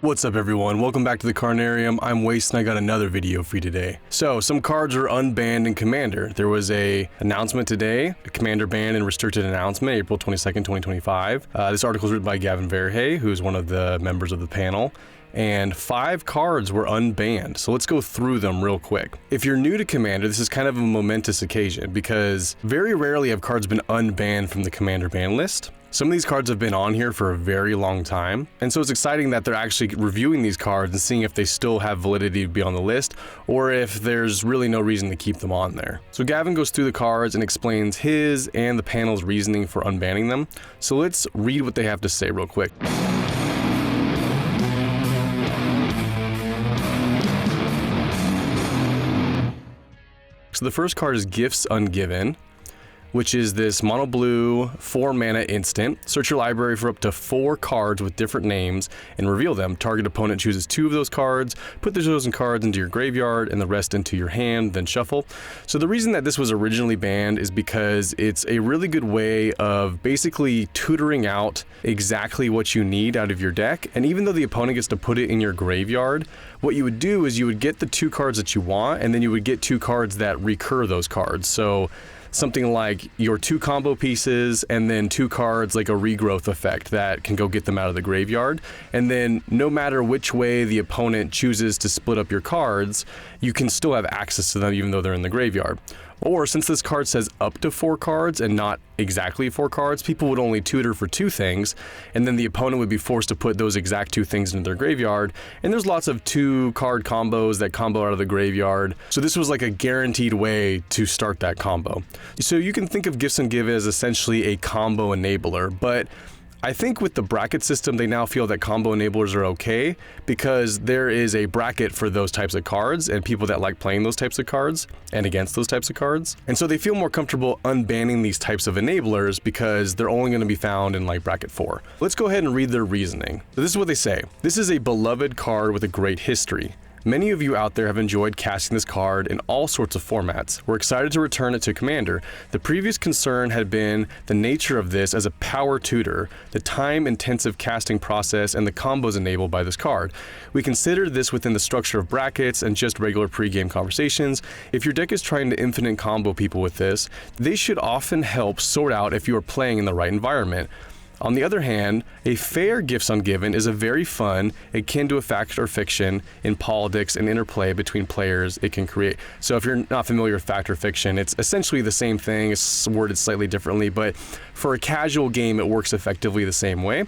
What's up everyone, welcome back to the Carnarium. I'm Waste and I got another video for you today. So, some cards are unbanned in Commander. There was a announcement today, a Commander banned and restricted announcement, April 22nd, 2025. This article is written by Gavin Verhey, who's one of the members of the panel. And 5 cards were unbanned. So let's go through them real quick. If you're new to Commander, this is kind of a momentous occasion because very rarely have cards been unbanned from the Commander ban list. Some of these cards have been on here for a very long time, and so it's exciting that they're actually reviewing these cards and seeing if they still have validity to be on the list, or if there's really no reason to keep them on there. So Gavin goes through the cards and explains his and the panel's reasoning for unbanning them. So let's read what they have to say real quick. So the first card is Gifts Ungiven, which is this mono blue 4 mana instant. Search your library for up to 4 cards with different names and reveal them. Target opponent chooses 2 of those cards, put the chosen cards into your graveyard and the rest into your hand, then shuffle. So the reason that this was originally banned is because it's a really good way of basically tutoring out exactly what you need out of your deck. And even though the opponent gets to put it in your graveyard, what you would do is you would get the 2 cards that you want, and then you would get 2 cards that recur those cards. So something like your 2 combo pieces and then 2 cards like a regrowth effect that can go get them out of the graveyard. And then no matter which way the opponent chooses to split up your cards, you can still have access to them even though they're in the graveyard. Or since this card says up to 4 cards and not exactly 4 cards, people would only tutor for 2 things, and then the opponent would be forced to put those exact 2 things into their graveyard. And there's lots of 2 card combos that combo out of the graveyard. So this was like a guaranteed way to start that combo. So you can think of Gifts Ungiven as essentially a combo enabler, but I think with the bracket system, they now feel that combo enablers are okay because there is a bracket for those types of cards and people that like playing those types of cards and against those types of cards. And so they feel more comfortable unbanning these types of enablers because they're only going to be found in like bracket 4. Let's go ahead and read their reasoning. So this is what they say. This is a beloved card with a great history. Many of you out there have enjoyed casting this card in all sorts of formats. We're excited to return it to Commander. The previous concern had been the nature of this as a power tutor, the time-intensive casting process, and the combos enabled by this card. We considered this within the structure of brackets and just regular pre-game conversations. If your deck is trying to infinite combo people with this, they should often help sort out if you are playing in the right environment. On the other hand, a fair Gifts Ungiven is a very fun, akin to a fact or fiction in politics and interplay between players it can create. So if you're not familiar with fact or fiction, it's essentially the same thing, it's worded slightly differently, but for a casual game, it works effectively the same way.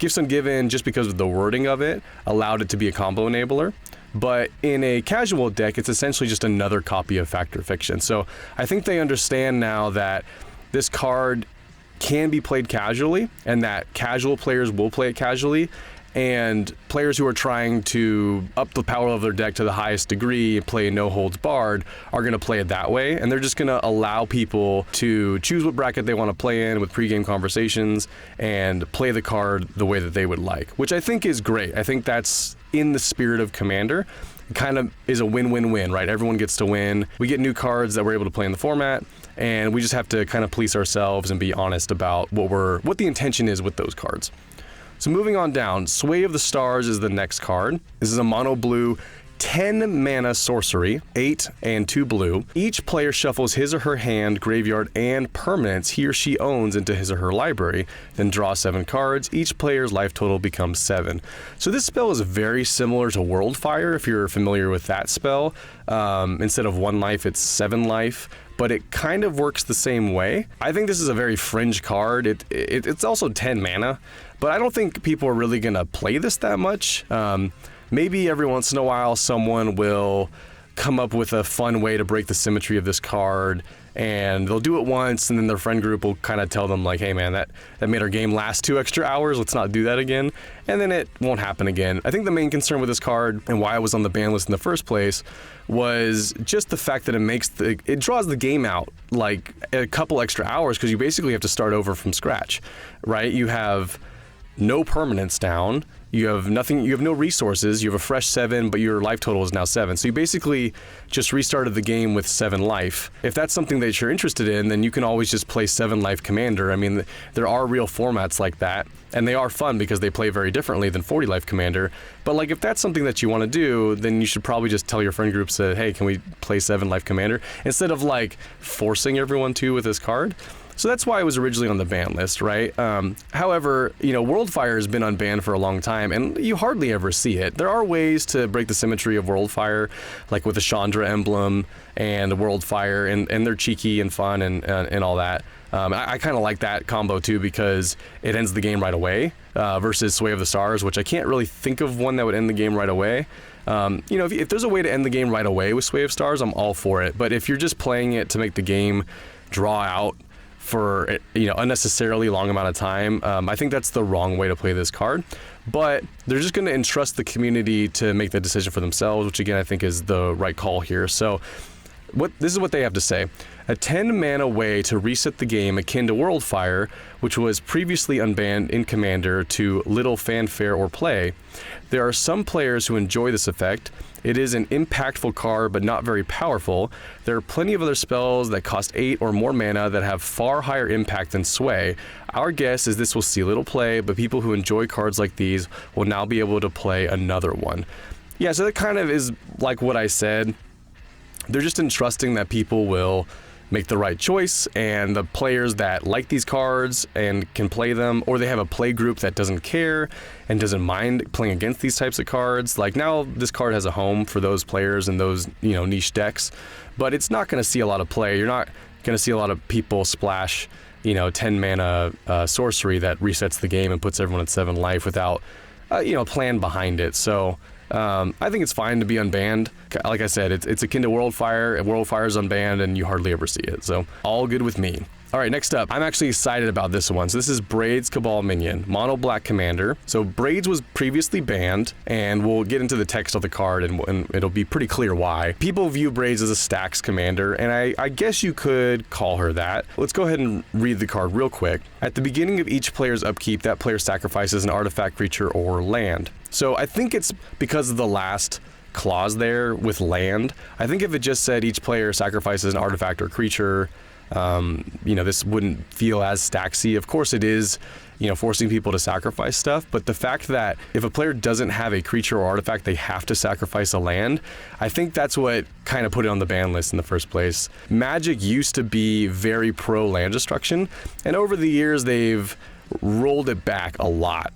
Gifts Ungiven, just because of the wording of it, allowed it to be a combo enabler. But in a casual deck, it's essentially just another copy of fact or fiction. So I think they understand now that this card can be played casually and that casual players will play it casually, and players who are trying to up the power of their deck to the highest degree and play a no holds barred are going to play it that way, and they're just going to allow people to choose what bracket they want to play in with pre-game conversations and play the card the way that they would like, which I think is great. I think that's in the spirit of Commander. It kind of is a win-win-win, right? Everyone gets to win. We get new cards that we're able to play in the format, and we just have to kind of police ourselves and be honest about what the intention is with those cards. So moving on down, Sway of the Stars is the next card. This is a mono blue 10 mana sorcery, 8 and 2 blue. Each player shuffles his or her hand, graveyard, and permanents he or she owns into his or her library, then draw 7 cards. Each player's life total becomes 7. So this spell is very similar to Worldfire, if you're familiar with that spell. Instead of 1 life, it's 7 life, but it kind of works the same way. I think this is a very fringe card. It's also 10 mana, but I don't think people are really gonna play this that much. Maybe every once in a while someone will come up with a fun way to break the symmetry of this card, and they'll do it once and then their friend group will kind of tell them like, hey man, that made our game last 2 extra hours, let's not do that again, and then it won't happen again. I think the main concern with this card and why it was on the ban list in the first place was just the fact that it draws the game out like a couple extra hours because you basically have to start over from scratch, right? You have no permanents down, You have nothing, you have no resources, you have a fresh 7, but your life total is now 7. So you basically just restarted the game with 7 life. If that's something that you're interested in, then you can always just play 7 life commander. I mean, there are real formats like that, and they are fun because they play very differently than 40 life commander. But like, if that's something that you want to do, then you should probably just tell your friend groups that, hey, can we play 7 life commander? Instead of like forcing everyone to with this card. So that's why it was originally on the ban list, right? However, you know, Worldfire has been unbanned for a long time, and you hardly ever see it. There are ways to break the symmetry of Worldfire, like with the Chandra emblem and the Worldfire, and they're cheeky and fun and all that. I kind of like that combo too, because it ends the game right away, versus Sway of the Stars, which I can't really think of one that would end the game right away. You know, if there's a way to end the game right away with Sway of Stars, I'm all for it. But if you're just playing it to make the game draw out for, you know, unnecessarily long amount of time, I think that's the wrong way to play this card. But they're just going to entrust the community to make the decision for themselves, which again I think is the right call here. So this is what they have to say. A 10 mana way to reset the game akin to Worldfire, which was previously unbanned in Commander, to little fanfare or play. There are some players who enjoy this effect. It is an impactful card, but not very powerful. There are plenty of other spells that cost 8 or more mana that have far higher impact than Sway. Our guess is this will see little play, but people who enjoy cards like these will now be able to play another one. Yeah, so that kind of is like what I said. They're just entrusting that people will make the right choice, and the players that like these cards and can play them, or they have a play group that doesn't care and doesn't mind playing against these types of cards. Like, now this card has a home for those players and those, you know, niche decks, but it's not going to see a lot of play. You're not going to see a lot of people splash, you know, 10 mana sorcery that resets the game and puts everyone at 7 life without, you know, a plan behind it. So I think it's fine to be unbanned. Like I said, it's akin to Worldfire, and Worldfire is unbanned, and you hardly ever see it. So all good with me. All right, next up, I'm actually excited about this one. So this is Braids Cabal Minion, mono black commander. So Braids was previously banned, and we'll get into the text of the card, and it'll be pretty clear why. People view Braids as a stacks commander, and I guess you could call her that. Let's go ahead and read the card real quick. At the beginning of each player's upkeep, that player sacrifices an artifact, creature, or land. So I think it's because of the last clause there with land. I think if it just said each player sacrifices an artifact or creature, you know, this wouldn't feel as stacksy. Of course it is, you know, forcing people to sacrifice stuff, but the fact that if a player doesn't have a creature or artifact, they have to sacrifice a land, I think that's what kind of put it on the ban list in the first place. Magic used to be very pro land destruction, and over the years they've rolled it back a lot.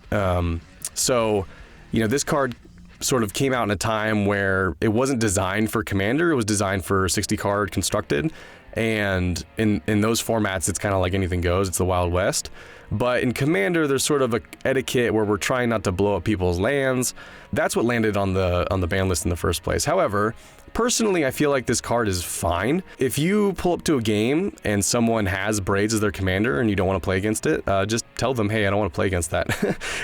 So, you know, this card sort of came out in a time where it wasn't designed for Commander, it was designed for 60 card constructed. And in those formats, it's kind of like anything goes, it's the Wild West. But in Commander, there's sort of a etiquette where we're trying not to blow up people's lands. That's what landed on the ban list in the first place. However, personally, I feel like this card is fine. If you pull up to a game and someone has Braids as their commander and you don't want to play against it, just tell them, hey, I don't want to play against that.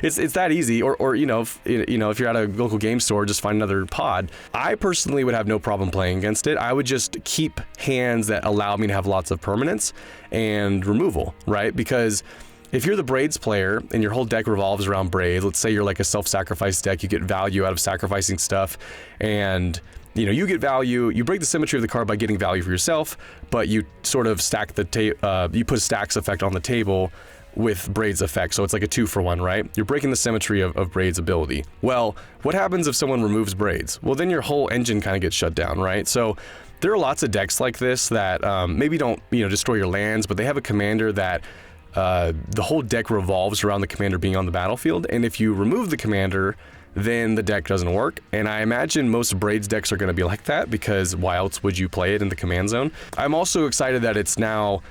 It's that easy. Or you know, if you're at a local game store, just find another pod. I personally would have no problem playing against it. I would just keep hands that allow me to have lots of permanence and removal, right? Because if you're the Braids player and your whole deck revolves around Braids, let's say you're like a self-sacrifice deck, you get value out of sacrificing stuff, and you know, you get value, you break the symmetry of the card by getting value for yourself, but you sort of stack the you put a stacks effect on the table with Braids effect, so it's like a 2-for-1, right? You're breaking the symmetry of Braids ability. Well, what happens if someone removes Braids? Well, then your whole engine kind of gets shut down, right? So there are lots of decks like this that maybe don't, you know, destroy your lands, but they have a commander that the whole deck revolves around the commander being on the battlefield, and if you remove the commander, then the deck doesn't work. And I imagine most Braids decks are going to be like that, because why else would you play it in the command zone? I'm also excited that it's now,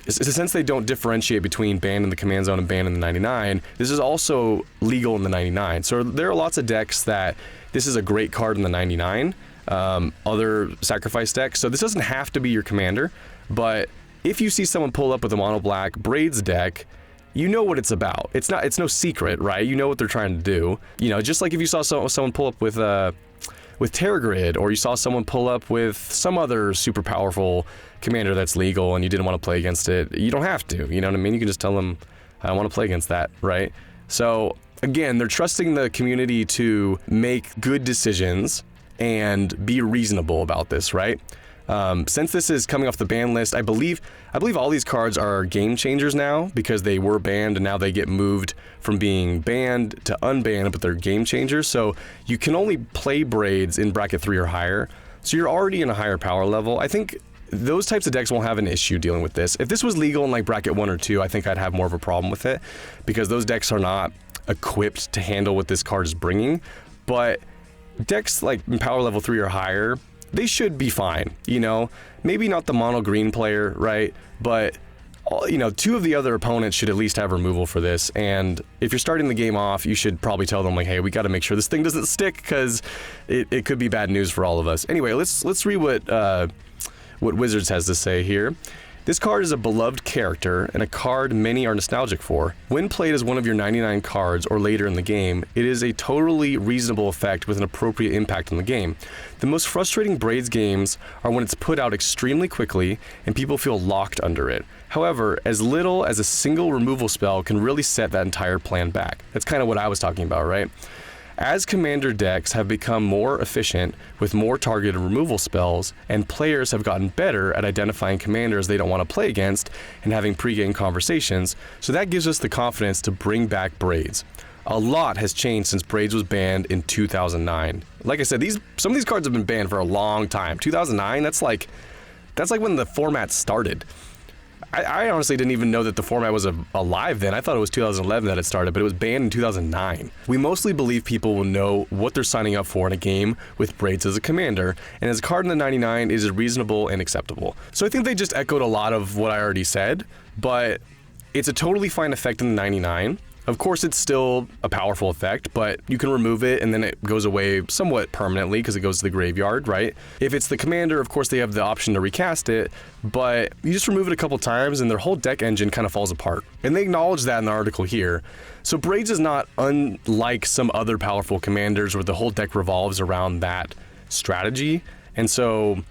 since they don't differentiate between banned in the command zone and banned in the 99, this is also legal in the 99. So there are lots of decks that this is a great card in the 99, other sacrifice decks. So this doesn't have to be your commander, but if you see someone pull up with a mono black Braids deck, you know what it's about. It's no secret, right? You know what they're trying to do. You know, just like if you saw someone pull up with Terragrid, or you saw someone pull up with some other super powerful commander that's legal and you didn't want to play against it, you don't have to, you know what I mean? You can just tell them, I don't want to play against that, right? So again, they're trusting the community to make good decisions and be reasonable about this, right? Since this is coming off the ban list, I believe all these cards are game changers now because they were banned and now they get moved from being banned to unbanned, but they're game changers. So you can only play Braids in bracket 3 or higher. So you're already in a higher power level. I think those types of decks won't have an issue dealing with this. If this was legal in like bracket 1 or 2, I think I'd have more of a problem with it because those decks are not equipped to handle what this card is bringing. But decks like in power level 3 or higher, they should be fine, you know? Maybe not the mono green player, right? But, you know, 2 of the other opponents should at least have removal for this. And if you're starting the game off, you should probably tell them like, hey, we got to make sure this thing doesn't stick because it could be bad news for all of us. Anyway, let's read what Wizards has to say here. This card is a beloved character and a card many are nostalgic for. When played as one of your 99 cards or later in the game, it is a totally reasonable effect with an appropriate impact on the game. The most frustrating Braids games are when it's put out extremely quickly and people feel locked under it. However, as little as a single removal spell can really set that entire plan back. That's kind of what I was talking about, right? As commander decks have become more efficient with more targeted removal spells, and players have gotten better at identifying commanders they don't want to play against and having pre-game conversations, so that gives us the confidence to bring back Braids. A lot has changed since Braids was banned in 2009. Like I said, some of these cards have been banned for a long time. 2009, that's like when the format started. I honestly didn't even know that the format was alive then. I thought it was 2011 that it started, but it was banned in 2009. We mostly believe people will know what they're signing up for in a game with Braids as a commander, and as a card in the 99 is reasonable and acceptable. So I think they just echoed a lot of what I already said, but it's a totally fine effect in the 99. Of course, it's still a powerful effect, but you can remove it and then it goes away somewhat permanently because it goes to the graveyard, right? If it's the commander, of course, they have the option to recast it, but you just remove it a couple times and their whole deck engine kind of falls apart. And they acknowledge that in the article here. So Braids is not unlike some other powerful commanders where the whole deck revolves around that strategy. And so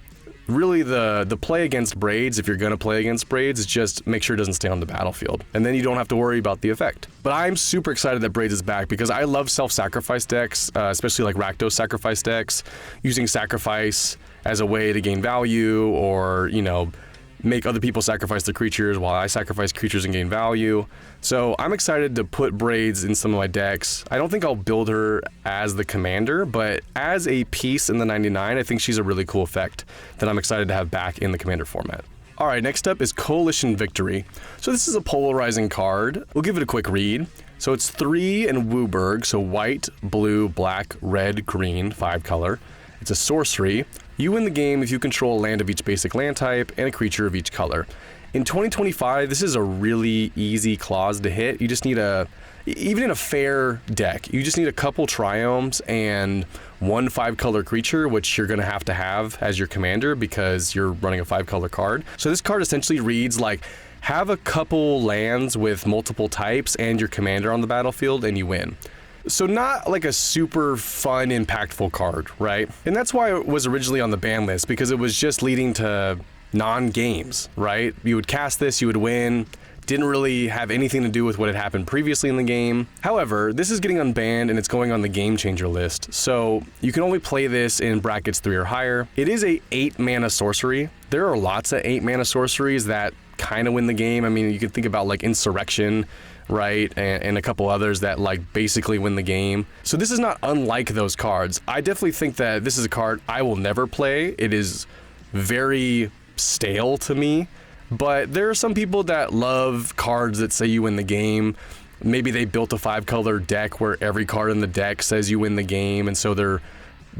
really the play against Braids, if you're going to play against Braids, is just make sure it doesn't stay on the battlefield. And then you don't have to worry about the effect. But I'm super excited that Braids is back because I love self-sacrifice decks, especially like Rakdos sacrifice decks, using sacrifice as a way to gain value or, you know, make other people sacrifice their creatures while I sacrifice creatures and gain value. So I'm excited to put Braids in some of my decks. I don't think I'll build her as the commander, but as a piece in the 99, I think she's a really cool effect that I'm excited to have back in the commander format. All right, next up is Coalition Victory. So this is a polarizing card. We'll give it a quick read. So it's 3 in Wooburg, so white, blue, black, red, green, 5 color. It's a sorcery. You win the game if you control a land of each basic land type and a creature of each color. In 2025, this is a really easy clause to hit. You just need even in a fair deck, you just need a couple triomes and 1 5-color creature, which you're going to have as your commander because you're running a 5-color card. So this card essentially reads like, have a couple lands with multiple types and your commander on the battlefield and you win. So not like a super fun, impactful card, right? And that's why it was originally on the ban list, because it was just leading to non-games, right? You would cast this, you would win. Didn't really have anything to do with what had happened previously in the game. However, this is getting unbanned and it's going on the game changer list. So you can only play this in brackets 3 or higher. It is a 8 mana sorcery. There are lots of 8 mana sorceries that kind of win the game. I mean, you could think about like Insurrection, right? And a couple others that like basically win the game. So this is not unlike those cards. I definitely think that this is a card I will never play. It is very stale to me, but there are some people that love cards that say you win the game. Maybe they built a 5-color deck where every card in the deck says you win the game, and so the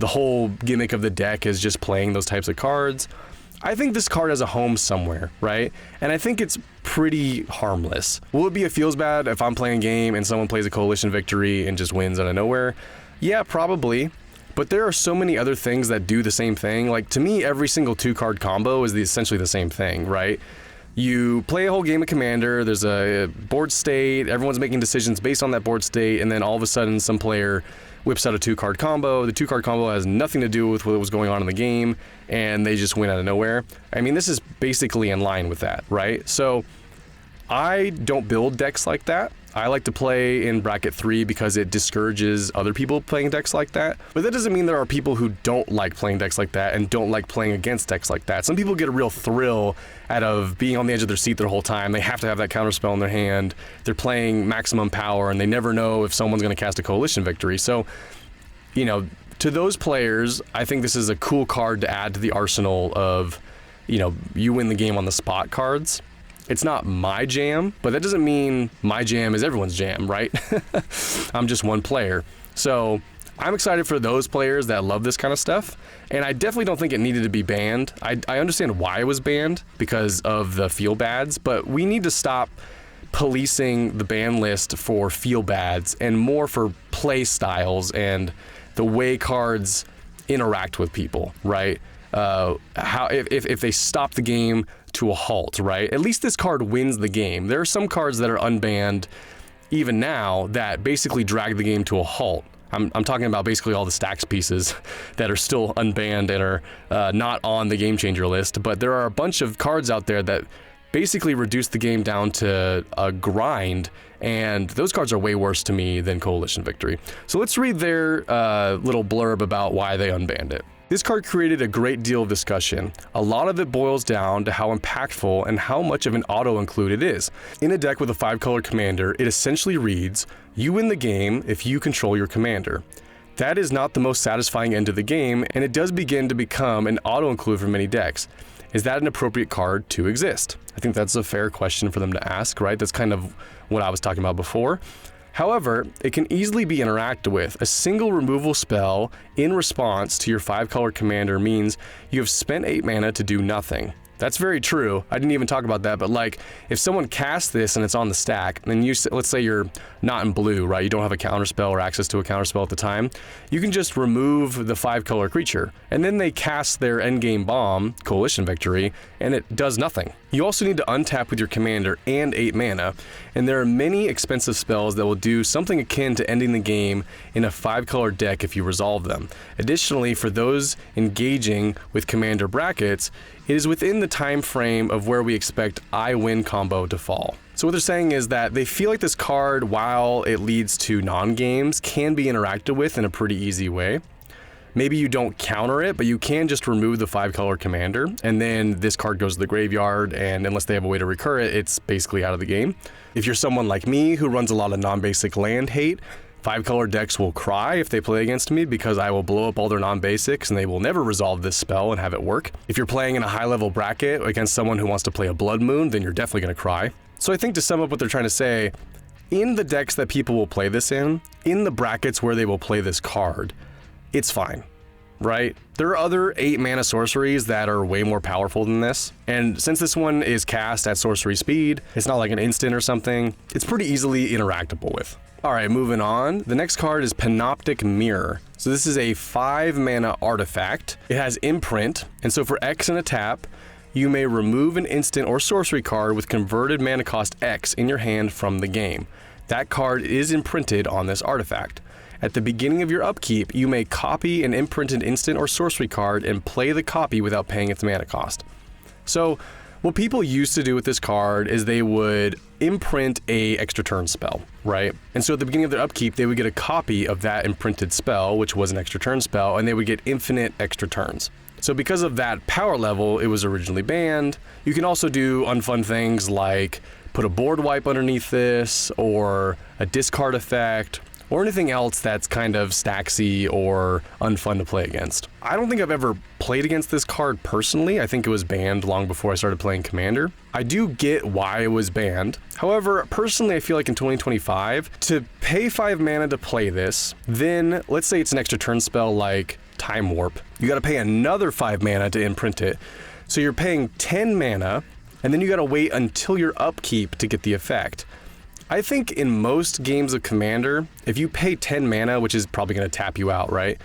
whole gimmick of the deck is just playing those types of cards. I think this card has a home somewhere, right? And I think it's pretty harmless. Will it be a feels bad if I'm playing a game and someone plays a Coalition Victory and just wins out of nowhere? Yeah, probably. But there are so many other things that do the same thing. Like, to me, every single 2-card combo is essentially the same thing, right? You play a whole game of Commander, there's a board state, everyone's making decisions based on that board state, and then all of a sudden some player whips out a 2-card combo. The 2-card combo has nothing to do with what was going on in the game, and they just win out of nowhere. I mean, this is basically in line with that, right? So I don't build decks like that. I like to play in bracket 3 because it discourages other people playing decks like that. But that doesn't mean there are people who don't like playing decks like that and don't like playing against decks like that. Some people get a real thrill out of being on the edge of their seat their whole time. They have to have that counterspell in their hand. They're playing maximum power and they never know if someone's going to cast a coalition victory. So, you know, to those players, I think this is a cool card to add to the arsenal of, you know, you win the game on the spot cards. It's not my jam, but that doesn't mean my jam is everyone's jam, right? I'm just one player. So I'm excited for those players that love this kind of stuff. And I definitely don't think it needed to be banned. I understand why it was banned because of the feel bads, but we need to stop policing the ban list for feel bads and more for play styles and the way cards interact with people, right? How if they stop the game to a halt, right? At least this card wins the game. There are some cards that are unbanned even now that basically drag the game to a halt. I'm talking about basically all the stacks pieces that are still unbanned and are not on the game changer list, but there are a bunch of cards out there that basically reduce the game down to a grind, and those cards are way worse to me than Coalition Victory. So let's read their little blurb about why they unbanned it. This card created a great deal of discussion. A lot of it boils down to how impactful and how much of an auto-include it is. In a deck with a 5-color commander, it essentially reads, you win the game if you control your commander. That is not the most satisfying end of the game, and it does begin to become an auto-include for many decks. Is that an appropriate card to exist? I think that's a fair question for them to ask, right? That's kind of what I was talking about before. However, it can easily be interacted with. A single removal spell in response to your 5-color commander means you have spent 8 mana to do nothing. That's very true. I didn't even talk about that, but like if someone casts this and it's on the stack, and you let's say you're not in blue, right? You don't have a counterspell or access to a counterspell at the time. You can just remove the 5-color creature, and then they cast their endgame bomb, Coalition Victory, and it does nothing. You also need to untap with your commander and 8 mana, and there are many expensive spells that will do something akin to ending the game in a 5-color deck if you resolve them. Additionally, for those engaging with commander brackets, it is within the time frame of where we expect I win combo to fall. So what they're saying is that they feel like this card, while it leads to non-games, can be interacted with in a pretty easy way. Maybe you don't counter it, but you can just remove the 5-color commander, and then this card goes to the graveyard, and unless they have a way to recur it, it's basically out of the game. If you're someone like me who runs a lot of non-basic land hate, 5-color decks will cry if they play against me because I will blow up all their non-basics and they will never resolve this spell and have it work. If you're playing in a high-level bracket against someone who wants to play a Blood Moon, then you're definitely going to cry. So I think to sum up what they're trying to say, in the decks that people will play this in the brackets where they will play this card, it's fine, right? There are other 8 mana sorceries that are way more powerful than this, and since this one is cast at sorcery speed, it's not like an instant or something, it's pretty easily interactable with. Alright, moving on. The next card is Panoptic Mirror. So this is a 5 mana artifact. It has imprint, and so for X and a tap, you may remove an instant or sorcery card with converted mana cost X in your hand from the game. That card is imprinted on this artifact. At the beginning of your upkeep, you may copy an imprinted instant or sorcery card and play the copy without paying its mana cost. So what people used to do with this card is they would imprint a extra turn spell, right? And so at the beginning of their upkeep, they would get a copy of that imprinted spell, which was an extra turn spell, and they would get infinite extra turns. So because of that power level, it was originally banned. You can also do unfun things like put a board wipe underneath this, or a discard effect, or anything else that's kind of stacksy or unfun to play against. I don't think I've ever played against this card personally. I think it was banned long before I started playing Commander. I do get why it was banned. However, personally, I feel like in 2025, to pay 5 mana to play this, then let's say it's an extra turn spell like Time Warp, you gotta pay another 5 mana to imprint it. So you're paying 10 mana, and then you gotta wait until your upkeep to get the effect. I think in most games of Commander, if you pay 10 mana, which is probably going to tap you out, right?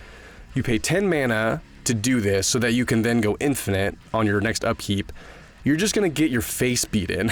You pay 10 mana to do this so that you can then go infinite on your next upkeep. You're just going to get your face beat in.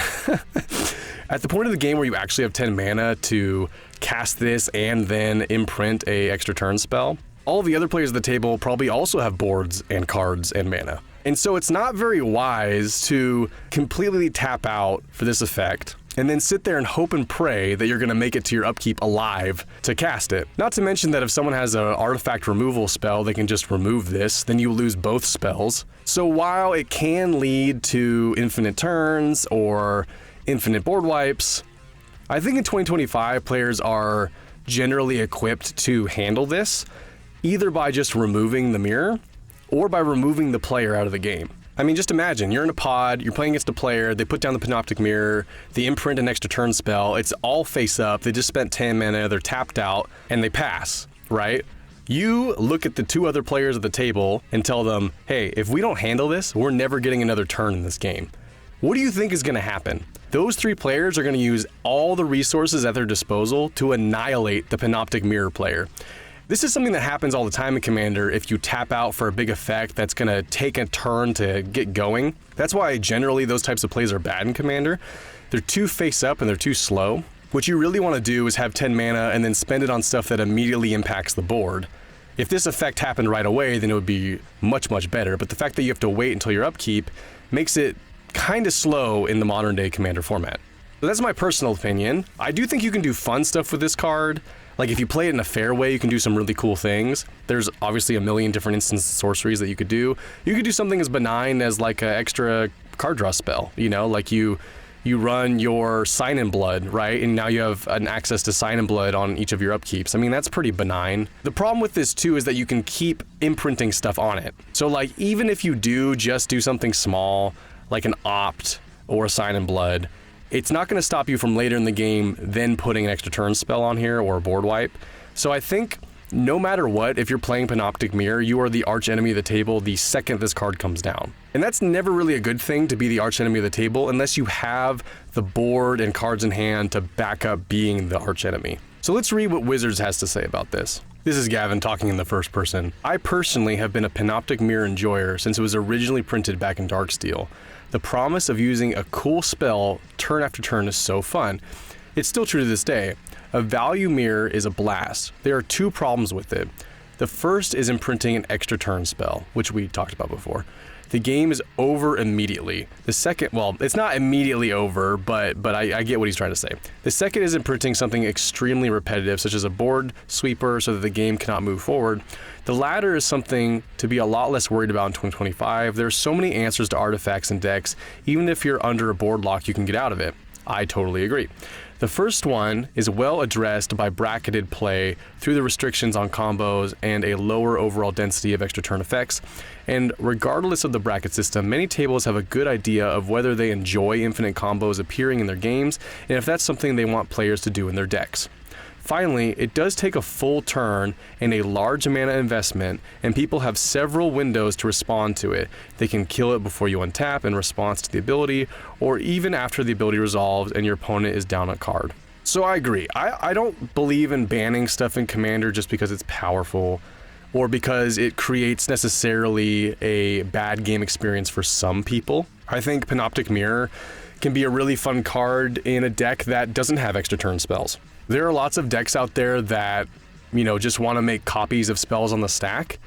At the point of the game where you actually have 10 mana to cast this and then imprint a extra turn spell, all the other players at the table probably also have boards and cards and mana. And so it's not very wise to completely tap out for this effect and then sit there and hope and pray that you're going to make it to your upkeep alive to cast it. Not to mention that if someone has an artifact removal spell, they can just remove this, then you lose both spells. So while it can lead to infinite turns or infinite board wipes, I think in 2025 players are generally equipped to handle this, either by just removing the mirror or by removing the player out of the game. I mean, just imagine, you're in a pod, you're playing against a player, they put down the Panoptic Mirror, they imprint an extra turn spell, it's all face up, they just spent 10 mana, they're tapped out, and they pass, right? You look at the two other players at the table and tell them, hey, if we don't handle this, we're never getting another turn in this game. What do you think is gonna happen? Those three players are gonna use all the resources at their disposal to annihilate the Panoptic Mirror player. This is something that happens all the time in Commander if you tap out for a big effect that's gonna take a turn to get going. That's why generally those types of plays are bad in Commander. They're too face up and they're too slow. What you really wanna do is have 10 mana and then spend it on stuff that immediately impacts the board. If this effect happened right away, then it would be much, much better. But the fact that you have to wait until your upkeep makes it kinda slow in the modern day Commander format. So that's my personal opinion. I do think you can do fun stuff with this card. Like if you play it in a fair way, you can do some really cool things. There's obviously a million different instance sorceries that you could do. You could do something as benign as like an extra card draw spell, you know, like you run your Sign in Blood, right? And now you have an access to Sign in Blood on each of your upkeeps. I mean, that's pretty benign. The problem with this too is that you can keep imprinting stuff on it. So like, even if you do just do something small, like an Opt or a Sign in Blood, it's not going to stop you from later in the game then putting an extra turn spell on here or a board wipe. So I think no matter what, if you're playing Panoptic Mirror, you are the arch enemy of the table the second this card comes down. And that's never really a good thing to be the arch enemy of the table unless you have the board and cards in hand to back up being the arch enemy. So let's read what Wizards has to say about this. This is Gavin talking in the first person. I personally have been a Panoptic Mirror enjoyer since it was originally printed back in Darksteel. The promise of using a cool spell turn after turn is so fun. It's still true to this day. A value mirror is a blast. There are two problems with it. The first is imprinting an extra turn spell, which we talked about before. The game is over immediately. The second, well, it's not immediately over, but I get what he's trying to say. The second is imprinting something extremely repetitive, such as a board sweeper so that the game cannot move forward. The latter is something to be a lot less worried about in 2025. There's so many answers to artifacts and decks, even if you're under a board lock, you can get out of it. I totally agree. The first one is well addressed by bracketed play through the restrictions on combos and a lower overall density of extra turn effects. And regardless of the bracket system, many tables have a good idea of whether they enjoy infinite combos appearing in their games and if that's something they want players to do in their decks. Finally, it does take a full turn and a large mana investment, and people have several windows to respond to it. They can kill it before you untap in response to the ability, or even after the ability resolves and your opponent is down a card. So I agree. I don't believe in banning stuff in Commander just because it's powerful, or because it creates necessarily a bad game experience for some people. I think Panoptic Mirror can be a really fun card in a deck that doesn't have extra turn spells. There are lots of decks out there that, you know, just want to make copies of spells on the stack,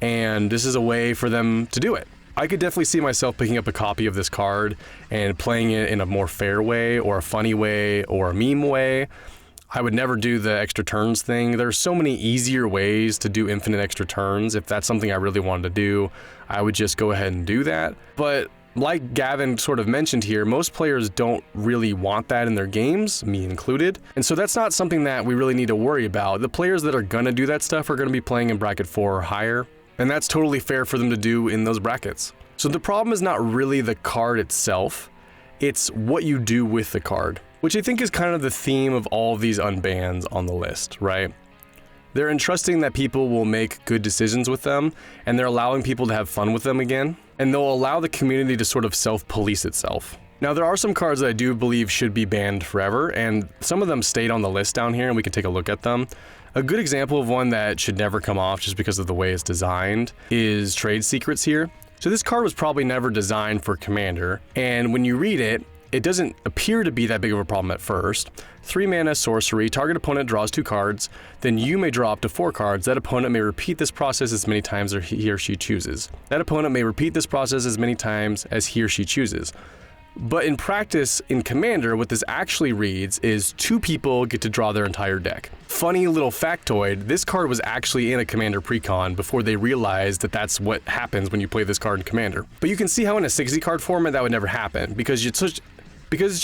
and this is a way for them to do it. I could definitely see myself picking up a copy of this card and playing it in a more fair way, or a funny way, or a meme way. I would never do the extra turns thing. There's so many easier ways to do infinite extra turns. If that's something I really wanted to do, I would just go ahead and do that. But like Gavin sort of mentioned here, most players don't really want that in their games, me included. And so that's not something that we really need to worry about. The players that are gonna do that stuff are gonna be playing in bracket 4 or higher, and that's totally fair for them to do in those brackets. So the problem is not really the card itself, it's what you do with the card, which I think is kind of the theme of all of these unbans on the list, right? They're entrusting that people will make good decisions with them, and they're allowing people to have fun with them again, and they'll allow the community to sort of self-police itself. Now, there are some cards that I do believe should be banned forever, and some of them stayed on the list down here, and we can take a look at them. A good example of one that should never come off just because of the way it's designed is Trade Secrets here. So this card was probably never designed for Commander, and when you read it, it doesn't appear to be that big of a problem at first. 3 mana sorcery, target opponent draws 2 cards, then you may draw up to 4 cards. That opponent may repeat this process as many times as he or she chooses. That opponent may repeat this process as many times as he or she chooses. But in practice, in Commander, what this actually reads is 2 people get to draw their entire deck. Funny little factoid, this card was actually in a Commander precon before they realized that that's what happens when you play this card in Commander. But you can see how in a 60 card format that would never happen, because it's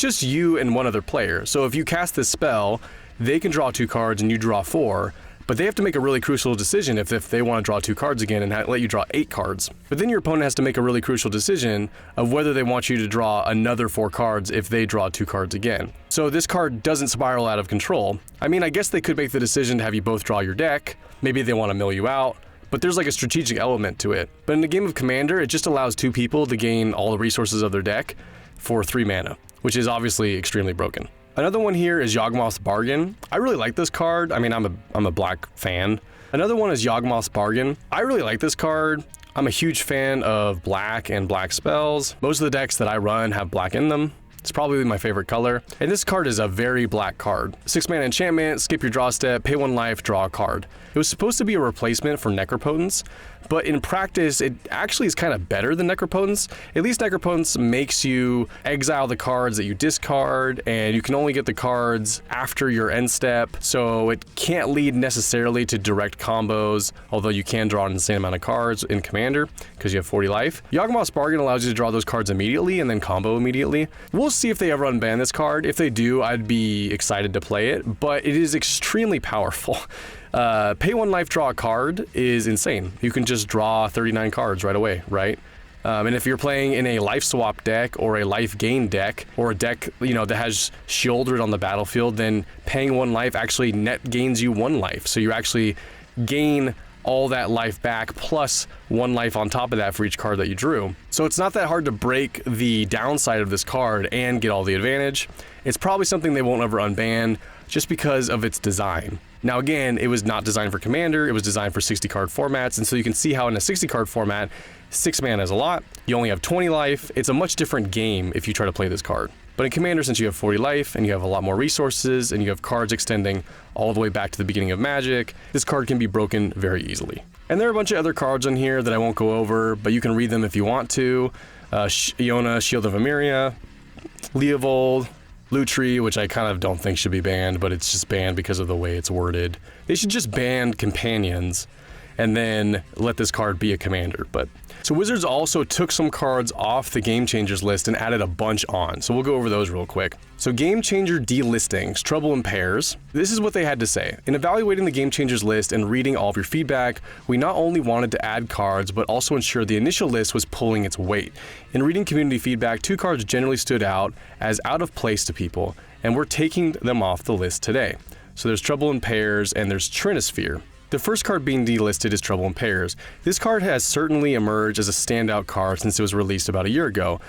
just you and one other player. So if you cast this spell, they can draw 2 cards and you draw 4, but they have to make a really crucial decision if they want to draw 2 cards again and let you draw 8 cards. But then your opponent has to make a really crucial decision of whether they want you to draw another 4 cards if they draw 2 cards again. So this card doesn't spiral out of control. I mean, I guess they could make the decision to have you both draw your deck. Maybe they want to mill you out, but there's like a strategic element to it. But in the game of Commander, it just allows 2 people to gain all the resources of their deck for 3 mana, which is obviously extremely broken. Another one here is Yawgmoth's Bargain. I really like this card. I mean, I'm a black fan. Another one is Yawgmoth's Bargain. I really like this card. I'm a huge fan of black and black spells. Most of the decks that I run have black in them. It's probably my favorite color. And this card is a very black card. 6 mana enchantment, skip your draw step, pay 1 life, draw a card. It was supposed to be a replacement for Necropotence, but in practice, it actually is kind of better than Necropotence. At least Necropotence makes you exile the cards that you discard, and you can only get the cards after your end step, so it can't lead necessarily to direct combos, although you can draw an insane amount of cards in Commander, because you have 40 life. Yawgmoth's Bargain allows you to draw those cards immediately and then combo immediately. We'll see if they ever unban this card. If they do, I'd be excited to play it, but it is extremely powerful. Pay 1 life, draw a card is insane. You can just draw 39 cards right away, right? And if you're playing in a life swap deck or a life gain deck, or a deck, that has Shieldred on the battlefield, then paying 1 life actually net gains you 1 life. So you actually gain all that life back plus 1 life on top of that for each card that you drew. So it's not that hard to break the downside of this card and get all the advantage. It's probably something they won't ever unban just because of its design. Now again, it was not designed for Commander, it was designed for 60 card formats, and so you can see how in a 60 card format, 6 mana is a lot, you only have 20 life, it's a much different game if you try to play this card. But in Commander, since you have 40 life, and you have a lot more resources, and you have cards extending all the way back to the beginning of Magic, this card can be broken very easily. And there are a bunch of other cards on here that I won't go over, but you can read them if you want to. Iona, Shield of Emeria, Leovold, Lutri, which I kind of don't think should be banned, but it's just banned because of the way it's worded. They should just ban companions and then let this card be a commander. But so Wizards also took some cards off the Game Changers list and added a bunch on. So we'll go over those real quick. So Game Changer Delistings, Trouble in Pairs. This is what they had to say. In evaluating the Game Changers list and reading all of your feedback, we not only wanted to add cards, but also ensure the initial list was pulling its weight. In reading community feedback, 2 cards generally stood out as out of place to people, and we're taking them off the list today. So there's Trouble in Pairs and there's Trinisphere. The first card being delisted is Trouble in Pairs. This card has certainly emerged as a standout card since it was released about a year ago.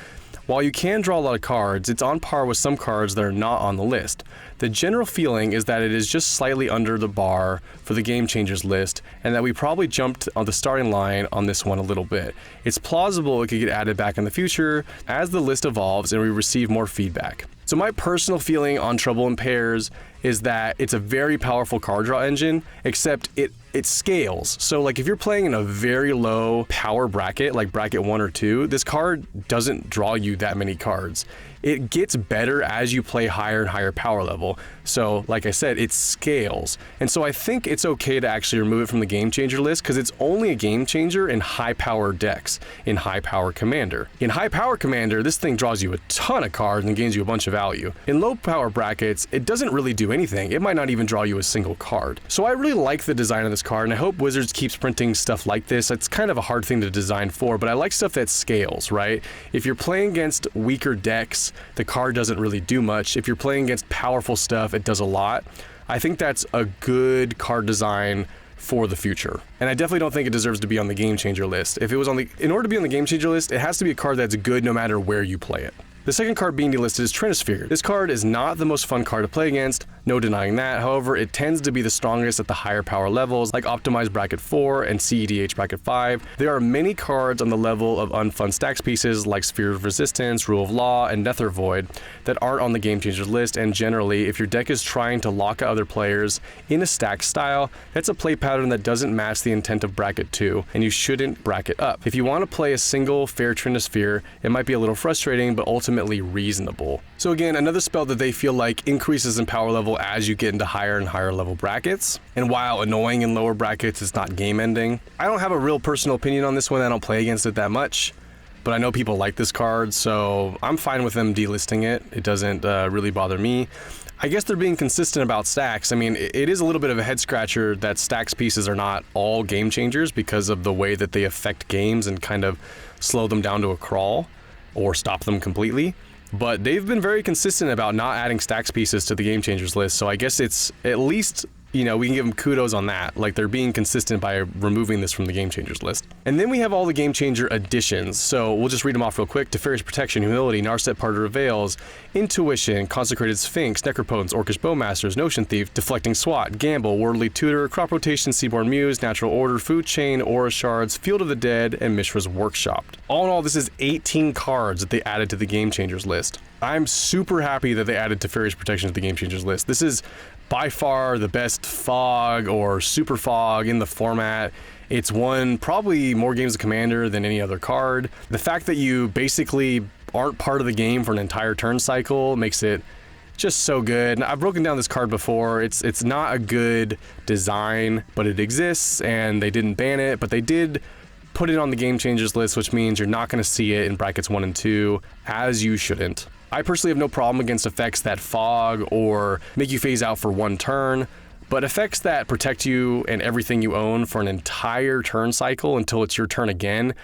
While you can draw a lot of cards, it's on par with some cards that are not on the list. The general feeling is that it is just slightly under the bar for the Game Changers list, and that we probably jumped on the starting line on this one a little bit. It's plausible it could get added back in the future as the list evolves and we receive more feedback. So my personal feeling on Trouble in Pairs is that it's a very powerful card draw engine, except it scales. So like if you're playing in a very low power bracket, like bracket 1 or 2, this card doesn't draw you that many cards. It gets better as you play higher and higher power level. So like I said, it scales. And so I think it's okay to actually remove it from the Game Changer list because it's only a game changer in high power decks, in high power Commander. In high power Commander, this thing draws you a ton of cards and gains you a bunch of value. In low power brackets, it doesn't really do anything. It might not even draw you a single card. So I really like the design of this card, and I hope Wizards keeps printing stuff like this. It's kind of a hard thing to design for, but I like stuff that scales, right? If you're playing against weaker decks, the card doesn't really do much. If you're playing against powerful stuff, it does a lot. I think that's a good card design for the future. And I definitely don't think it deserves to be on the Game Changer list. If it was in order to be on the Game Changer list, it has to be a card that's good no matter where you play it. The second card being delisted is Trinisphere. This card is not the most fun card to play against, no denying that. However, it tends to be the strongest at the higher power levels, like Optimized Bracket 4 and cEDH Bracket 5. There are many cards on the level of unfun stacks pieces like Sphere of Resistance, Rule of Law, and Nether Void that aren't on the Game Changers list, and generally, if your deck is trying to lock out other players in a stack style, that's a play pattern that doesn't match the intent of Bracket 2, and you shouldn't bracket up. If you want to play a single fair Trinisphere, it might be a little frustrating, but ultimately reasonable. So again, another spell that they feel like increases in power level as you get into higher and higher level brackets. And while annoying in lower brackets, it's not game ending. I don't have a real personal opinion on this one. I don't play against it that much, but I know people like this card, so I'm fine with them delisting it. It doesn't really bother me. I guess they're being consistent about stacks. I mean, it is a little bit of a head scratcher that stacks pieces are not all game changers because of the way that they affect games and kind of slow them down to a crawl or stop them completely. But they've been very consistent about not adding stacks pieces to the game changers list, so I guess it's at least, you know, we can give them kudos on that. Like, they're being consistent by removing this from the Game Changers list. And then we have all the Game Changer additions. So we'll just read them off real quick. Teferi's Protection, Humility, Narset, Parter of Veils, Intuition, Consecrated Sphinx, Necropotence, Orcish Bowmasters, Notion Thief, Deflecting Swat, Gamble, Worldly Tutor, Crop Rotation, Seedborn Muse, Natural Order, Food Chain, Aura Shards, Field of the Dead, and Mishra's Workshop. All in all, this is 18 cards that they added to the Game Changers list. I'm super happy that they added Teferi's Protection to the Game Changers list. This is by far the best fog or super fog in the format. It's won probably more games of Commander than any other card. The fact that you basically aren't part of the game for an entire turn cycle makes it just so good. I've broken down this card before. It's not a good design, but it exists, and they didn't ban it, but they did put it on the Game Changers list, which means you're not going to see it in brackets 1 and 2, as you shouldn't. I personally have no problem against effects that fog or make you phase out for one turn, but effects that protect you and everything you own for an entire turn cycle until it's your turn again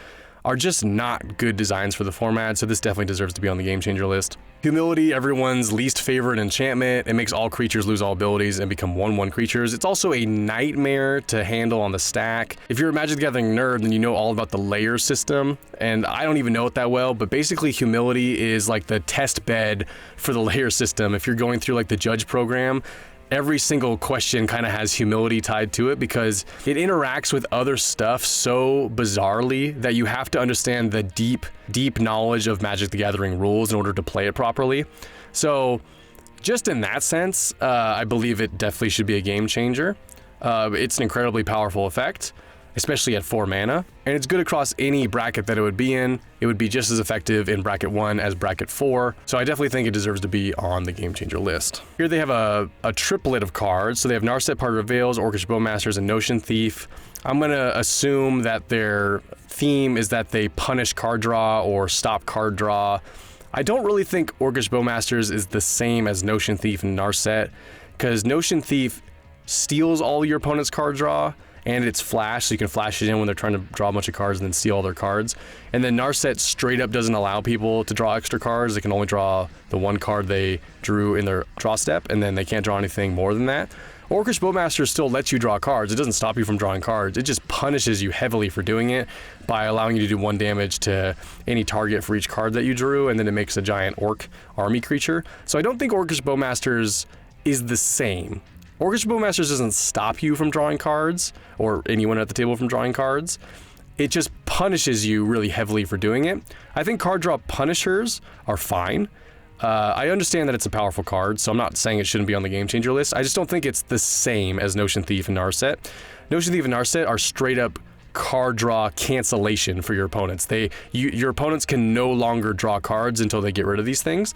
are just not good designs for the format, so this definitely deserves to be on the Game Changer list. Humility, everyone's least favorite enchantment. It makes all creatures lose all abilities and become 1/1 creatures. It's also a nightmare to handle on the stack. If you're a Magic the Gathering nerd, then you know all about the layer system, and I don't even know it that well, but basically Humility is like the test bed for the layer system. If you're going through like the judge program, every single question kind of has humility tied to it because it interacts with other stuff so bizarrely that you have to understand the deep knowledge of Magic the Gathering rules in order to play it properly. So just in that sense, I believe it definitely should be a game changer. It's an incredibly powerful effect, especially at 4 mana, and it's good across any bracket that it would be in. It would be just as effective in bracket 1 as bracket 4, so I definitely think it deserves to be on the Game Changer list. Here they have a triplet of cards, so they have Narset, Parter of Veils, Orcish Bowmasters, and Notion Thief. I'm gonna assume that their theme is that they punish card draw or stop card draw. I don't really think Orcish Bowmasters is the same as Notion Thief and Narset, because Notion Thief steals all your opponent's card draw, and it's flash, so you can flash it in when they're trying to draw a bunch of cards and then steal all their cards. And then Narset straight up doesn't allow people to draw extra cards. They can only draw the one card they drew in their draw step, and then they can't draw anything more than that. Orcish Bowmaster still lets you draw cards. It doesn't stop you from drawing cards. It just punishes you heavily for doing it by allowing you to do 1 damage to any target for each card that you drew, and then it makes a giant orc army creature. So I don't think Orcish Bowmasters is the same. Orcish Bowmasters doesn't stop you from drawing cards, or anyone at the table from drawing cards. It just punishes you really heavily for doing it. I think card draw punishers are fine. I understand that it's a powerful card, so I'm not saying it shouldn't be on the Game Changer list. I just don't think it's the same as Notion Thief and Narset. Notion Thief and Narset are straight up card draw cancellation for your opponents. Your opponents can no longer draw cards until they get rid of these things.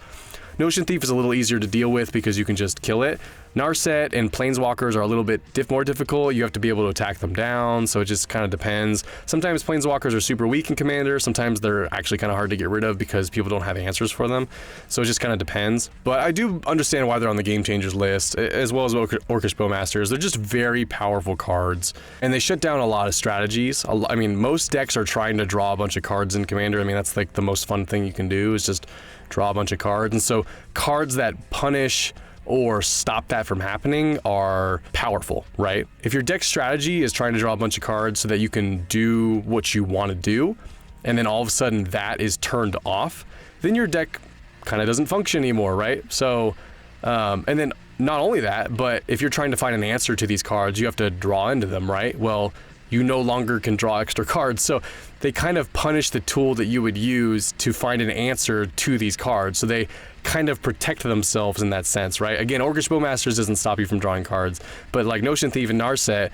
Notion Thief is a little easier to deal with because you can just kill it. Narset and Planeswalkers are a little bit more difficult. You have to be able to attack them down, so it just kind of depends. Sometimes Planeswalkers are super weak in Commander. Sometimes they're actually kind of hard to get rid of because people don't have answers for them. So it just kind of depends. But I do understand why they're on the Game Changers list, as well as Orcish Bowmasters. They're just very powerful cards, and they shut down a lot of strategies. I mean, most decks are trying to draw a bunch of cards in Commander. I mean, that's like the most fun thing you can do is just draw a bunch of cards. And so cards that punish or stop that from happening are powerful, right? If your deck strategy is trying to draw a bunch of cards so that you can do what you want to do, and then all of a sudden that is turned off, then your deck kind of doesn't function anymore, right? So, and then not only that, but if you're trying to find an answer to these cards, you have to draw into them, right? Well, you no longer can draw extra cards. So they kind of punish the tool that you would use to find an answer to these cards. So they kind of protect themselves in that sense, right? Again, Orcish Bowmasters doesn't stop you from drawing cards, but like Notion Thief and Narset,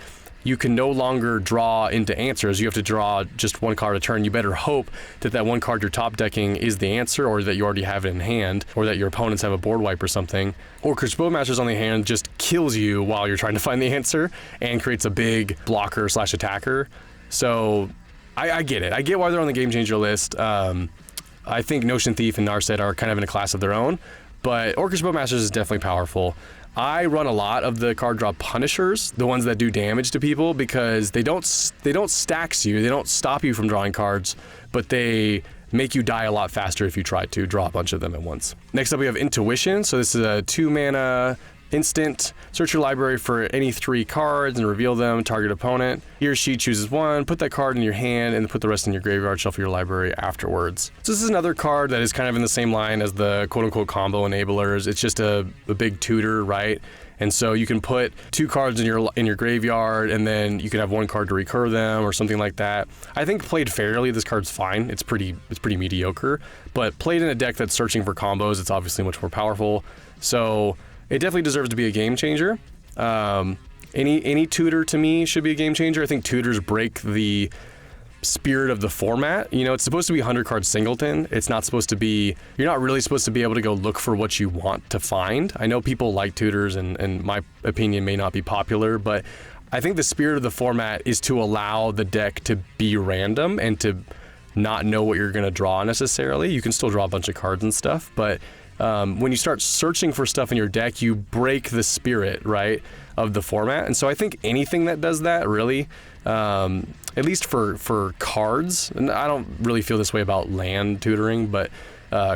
you can no longer draw into answers. You have to draw just one card a turn. You better hope that that one card you're top decking is the answer, or that you already have it in hand, or that your opponents have a board wipe or something. Orcish Bowmasters on the hand just kills you while you're trying to find the answer and creates a big blocker / attacker. So I get it. I get why they're on the game changer list. I think Notion Thief and Narset are kind of in a class of their own, but Orcish Bowmasters is definitely powerful. I run a lot of the card draw punishers, the ones that do damage to people, because they don't stacks you, they don't stop you from drawing cards, but they make you die a lot faster if you try to draw a bunch of them at once. Next up we have Intuition. So this is a 2-mana instant. Search your library for any 3 cards and reveal them, target opponent. He or she chooses one, put that card in your hand, and put the rest in your graveyard, shuffle your library afterwards. So this is another card that is kind of in the same line as the quote-unquote combo enablers. It's just a big tutor, right? And so you can put 2 cards in your graveyard, and then you can have 1 card to recur them or something like that. I think played fairly, this card's fine. It's pretty mediocre, but played in a deck that's searching for combos, it's obviously much more powerful. So it definitely deserves to be a game changer. Any tutor to me should be a game changer. I think tutors break the spirit of the format. You know, it's supposed to be 100 card singleton. It's not supposed to be, you're not really supposed to be able to go look for what you want to find. I know people like tutors, and my opinion may not be popular, but I think the spirit of the format is to allow the deck to be random and to not know what you're going to draw necessarily. You can still draw a bunch of cards and stuff, but when you start searching for stuff in your deck, you break the spirit, right, of the format. And so I think anything that does that, really, at least for cards, and I don't really feel this way about land tutoring, but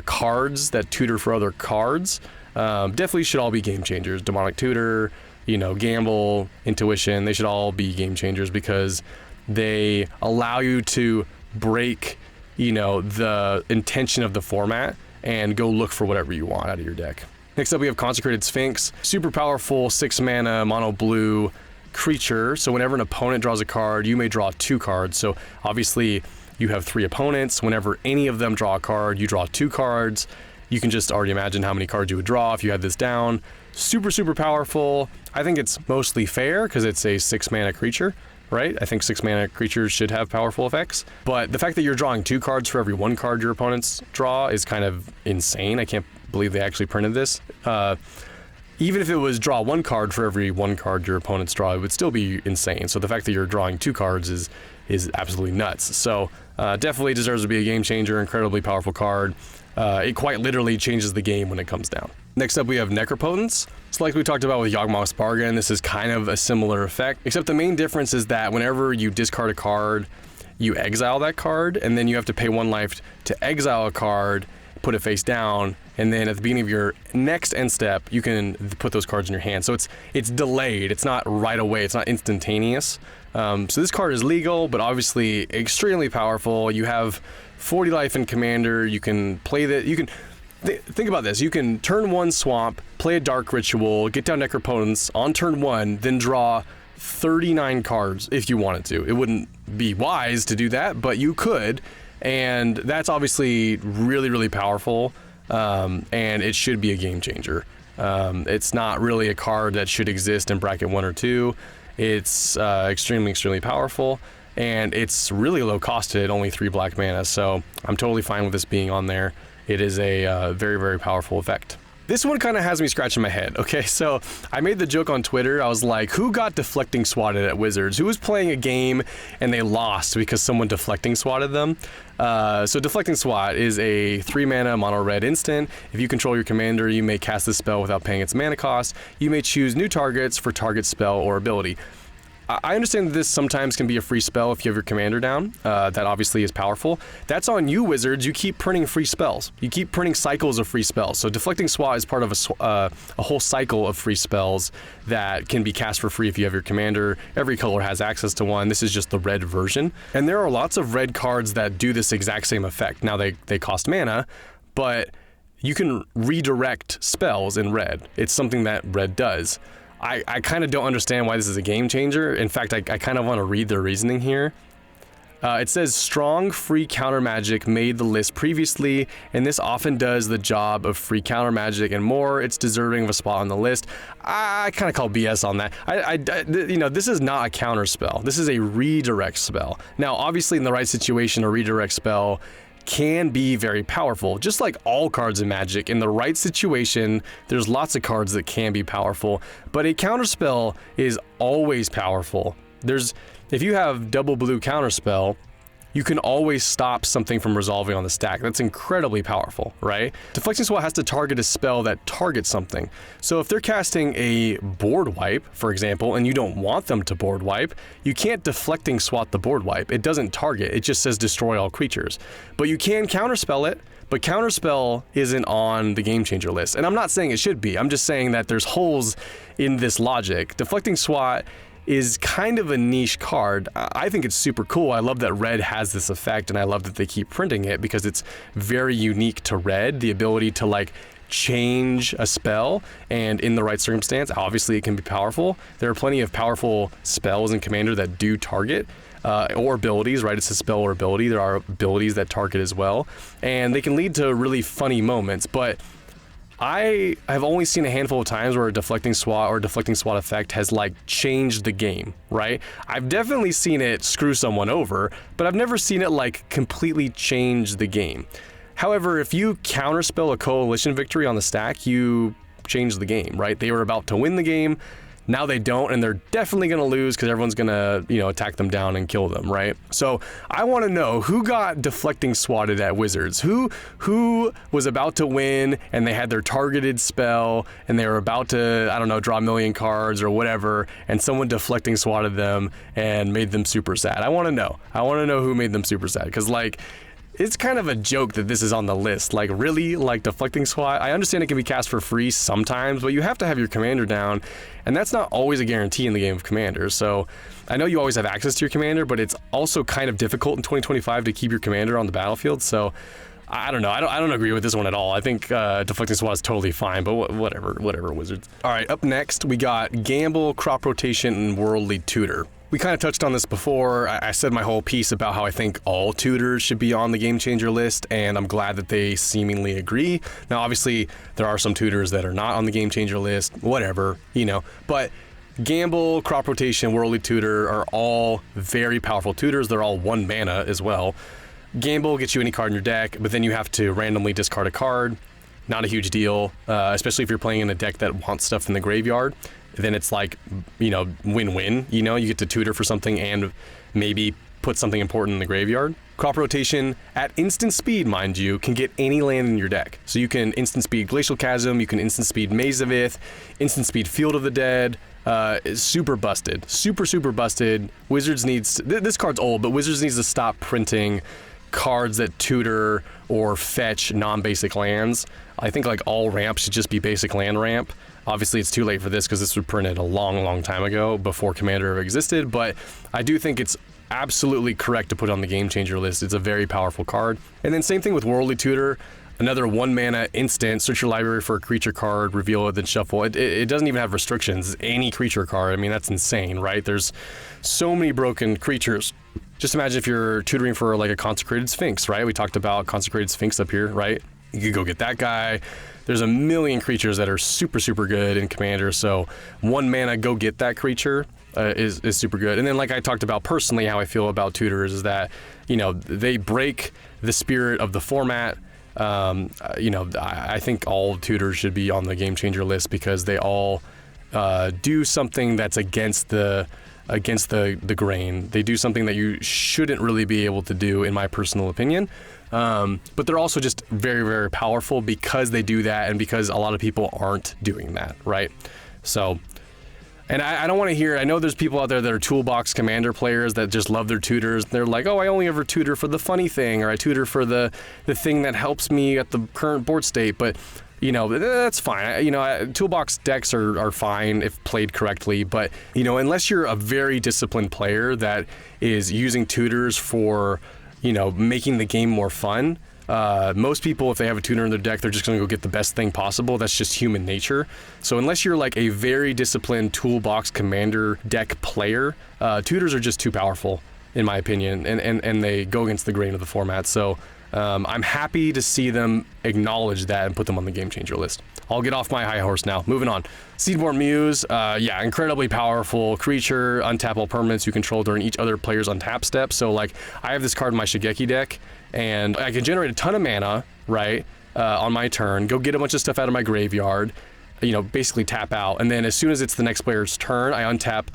cards that tutor for other cards definitely should all be game changers. Demonic Tutor, you know, Gamble, Intuition, they should all be game changers because they allow you to break, you know, the intention of the format and go look for whatever you want out of your deck. Next up we have Consecrated Sphinx. Super powerful 6-mana mono blue creature. So whenever an opponent draws a card, you may draw 2 cards. So obviously you have 3 opponents. Whenever any of them draw a card, you draw 2 cards. You can just already imagine how many cards you would draw if you had this down. Super powerful. I think it's mostly fair because it's a 6-mana creature, right? I think 6-mana creatures should have powerful effects, but the fact that you're drawing 2 cards for every 1 card your opponents draw is kind of insane. I can't believe they actually printed this. Even if it was draw 1 card for every 1 card your opponents draw, it would still be insane. So the fact that you're drawing 2 cards is absolutely nuts. So definitely deserves to be a game changer, incredibly powerful card. It quite literally changes the game when it comes down. Next up we have Necropotence. So like we talked about with Yawgmoth's Bargain, this is kind of a similar effect, except the main difference is that whenever you discard a card, you exile that card, and then you have to pay 1 life to exile a card, put it face down, and then at the beginning of your next end step, you can put those cards in your hand. So it's delayed, it's not right away, it's not instantaneous. So this card is legal, but obviously extremely powerful. You have 40 life in Commander, you can play that, you can, think about this, you can turn 1 swamp, play a Dark Ritual, get down Necropotence on turn 1, then draw 39 cards if you wanted to. It wouldn't be wise to do that, but you could, and that's obviously really powerful, and it should be a game changer. It's not really a card that should exist in bracket 1 or 2. It's extremely powerful, and it's really low costed at only 3 black mana, so I'm totally fine with this being on there. It is a very powerful effect. This one kind of has me scratching my head. Okay, so I made the joke on Twitter. I was like, who got deflecting swatted at Wizards? Who was playing a game and they lost because someone deflecting swatted them? So Deflecting Swat is a 3-mana mono red instant. If you control your commander, you may cast this spell without paying its mana cost. You may choose new targets for target spell or ability. I understand that this sometimes can be a free spell if you have your commander down. That obviously is powerful. That's on you, Wizards. You keep printing free spells. You keep printing cycles of free spells. So Deflecting Swat is part of a whole cycle of free spells that can be cast for free if you have your commander. Every color has access to one. This is just the red version. And there are lots of red cards that do this exact same effect. Now they cost mana, but you can redirect spells in red. It's something that red does. I kind of don't understand why this is a game changer. In fact, I kind of want to read their reasoning here. It says strong free counter magic made the list previously, and this often does the job of free counter magic and more. It's deserving of a spot on the list. I kind of call BS on that. You know, this is not a counter spell. This is a redirect spell. Now, obviously, in the right situation, a redirect spell can be very powerful, just like all cards in Magic. In the right situation, there's lots of cards that can be powerful, but a counterspell is always powerful. If you have double blue counterspell, you can always stop something from resolving on the stack. That's incredibly powerful, right? Deflecting Swat has to target a spell that targets something. So if they're casting a board wipe, for example, and you don't want them to board wipe, you can't Deflecting Swat the board wipe. It doesn't target, it just says destroy all creatures. But you can counterspell it, but counterspell isn't on the game changer list. And I'm not saying it should be, I'm just saying that there's holes in this logic. Deflecting Swat is kind of a niche card. I think it's super cool. I love that red has this effect, and I love that they keep printing it because it's very unique to red, the ability to like change a spell, and in the right circumstance, obviously it can be powerful. There are plenty of powerful spells in Commander that do target, or abilities, right? It's a spell or ability. There are abilities that target as well, and they can lead to really funny moments, but I have only seen a handful of times where a Deflecting Swat or Deflecting Swat effect has like changed the game, right? I've definitely seen it screw someone over, but I've never seen it like completely change the game. However, if you counterspell a coalition victory on the stack, you change the game, right? They were about to win the game. Now they don't, and they're definitely going to lose because everyone's going to, you know, attack them down and kill them, right? So I want to know who got Deflecting Swatted at Wizards. Who was about to win and they had their targeted spell and they were about to, I don't know, draw a million cards or whatever, and someone Deflecting Swatted them and made them super sad. I want to know. I want to know who made them super sad, because like, it's kind of a joke that this is on the list. Like, really? Like, Deflecting Swat? I understand it can be cast for free sometimes, but you have to have your commander down, and that's not always a guarantee in the game of Commander. So I know you always have access to your commander, but it's also kind of difficult in 2025 to keep your commander on the battlefield. So I don't know. I don't agree with this one at all. I think Deflecting Swat is totally fine, but whatever, Wizards. All right, up next, we got Gamble, Crop Rotation, and Worldly Tutor. We kind of touched on this before. I said my whole piece about how I think all tutors should be on the Game Changer list, and I'm glad that they seemingly agree. Now, obviously, there are some tutors that are not on the Game Changer list, whatever, you know, but Gamble, Crop Rotation, Worldly Tutor are all very powerful tutors. They're all 1 mana as well. Gamble gets you any card in your deck, but then you have to randomly discard a card. Not a huge deal, especially if you're playing in a deck that wants stuff in the graveyard. Then it's like, you know, win-win, you know, you get to tutor for something and maybe put something important in the graveyard. Crop Rotation, at instant speed, mind you, can get any land in your deck. So you can instant speed Glacial Chasm, you can instant speed Maze of Ith, instant speed Field of the Dead. It's super busted, super busted. Wizards needs, this card's old, but Wizards needs to stop printing cards that tutor or fetch non-basic lands. I think like all ramp should just be basic land ramp. Obviously, it's too late for this because this was printed a long time ago before Commander ever existed, but I do think it's absolutely correct to put on the Game Changer list. It's a very powerful card. And then same thing with Worldly Tutor, another 1 mana instant, search your library for a creature card, reveal it, then shuffle. It doesn't even have restrictions, any creature card. I mean, that's insane, right? There's so many broken creatures. Just imagine if you're tutoring for like a Consecrated Sphinx, right? We talked about Consecrated Sphinx up here, right? You could go get that guy. There's a million creatures that are super good in Commander, so 1 mana, go get that creature is super good. And then like I talked about personally, how I feel about tutors is that, you know, they break the spirit of the format. You know, I think all tutors should be on the Game Changer list because they all do something that's against the grain. They do something that you shouldn't really be able to do, in my personal opinion. But they're also just very powerful because they do that and because a lot of people aren't doing that, right? So, and I don't want to hear, I know there's people out there that are toolbox Commander players that just love their tutors. They're like, oh, I only ever tutor for the funny thing, or I tutor for the thing that helps me at the current board state, but you know, that's fine. You know, toolbox decks are fine if played correctly, but you know, unless you're a very disciplined player that is using tutors for, you know, making the game more fun, Most people, if they have a tutor in their deck, they're just going to go get the best thing possible. That's just human nature. So unless you're like a very disciplined toolbox commander deck player, tutors are just too powerful, in my opinion, and they go against the grain of the format. So I'm happy to see them acknowledge that and put them on the game changer list. I'll get off my high horse now. Moving on. Seedborn Muse, yeah, incredibly powerful creature, untap all permanents you control during each other player's untap step. So like, I have this card in my Shigeki deck, and I can generate a ton of mana, right, on my turn, go get a bunch of stuff out of my graveyard, you know, basically tap out, and then as soon as it's the next player's turn, I untap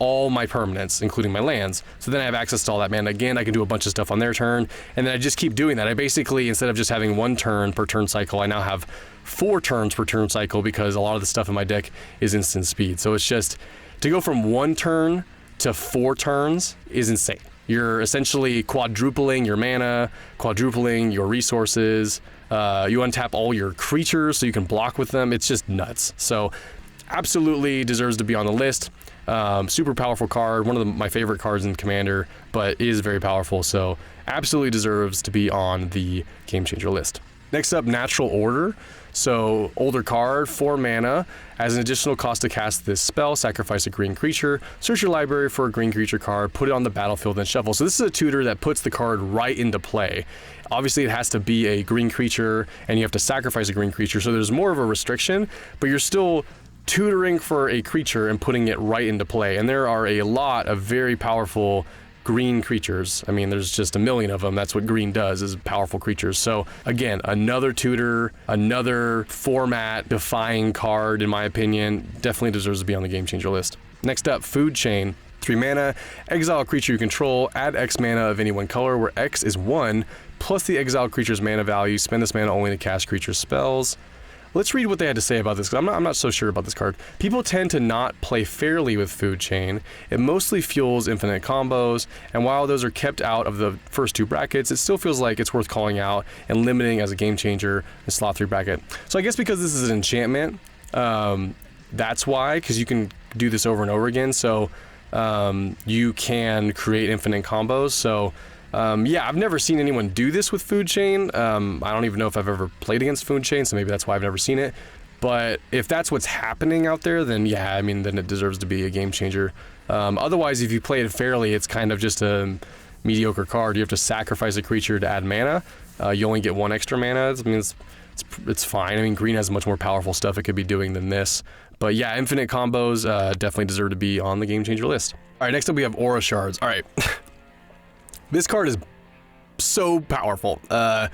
all my permanents, including my lands. So then I have access to all that mana again. I can do a bunch of stuff on their turn, and then I just keep doing that. I basically, instead of just having 1 turn per turn cycle, I now have 4 turns per turn cycle because a lot of the stuff in my deck is instant speed. So it's just, to go from 1 turn to 4 turns is insane. You're essentially quadrupling your mana, quadrupling your resources. You untap all your creatures so you can block with them. It's just nuts. So absolutely deserves to be on the list. Super powerful card, one of my favorite cards in Commander, but is very powerful, so absolutely deserves to be on the Game Changer list. Next up, Natural Order. So, older card, 4 mana. As an additional cost to cast this spell, sacrifice a green creature, search your library for a green creature card, put it on the battlefield, and shuffle. So this is a tutor that puts the card right into play. Obviously, it has to be a green creature, and you have to sacrifice a green creature, so there's more of a restriction, but you're still tutoring for a creature and putting it right into play. And there are a lot of very powerful green creatures. I mean, there's just a million of them. That's what green does, is powerful creatures. So again, another tutor, another format defying card, in my opinion. Definitely deserves to be on the Game Changer list. Next up, Food Chain. 3 mana, exile a creature you control, add X mana of any one color, where X is 1, plus the exiled creature's mana value. Spend this mana only to cast creature spells. Let's read what they had to say about this, because I'm not so sure about this card. People tend to not play fairly with Food Chain. It mostly fuels infinite combos, and while those are kept out of the first 2 brackets, it still feels like it's worth calling out and limiting as a game changer in slot 3 bracket. So I guess because this is an enchantment, that's why, because you can do this over and over again, so you can create infinite combos. So yeah, I've never seen anyone do this with Food Chain. I don't even know if I've ever played against Food Chain, so maybe that's why I've never seen it. But if that's what's happening out there, then yeah, I mean, then it deserves to be a game changer. Otherwise, if you play it fairly, it's kind of just a mediocre card. You have to sacrifice a creature to add mana. You only get 1 extra mana. I mean, it's fine. I mean, green has much more powerful stuff it could be doing than this. But yeah, infinite combos definitely deserve to be on the game changer list. All right, next up we have Aura Shards. All right. This card is so powerful. 1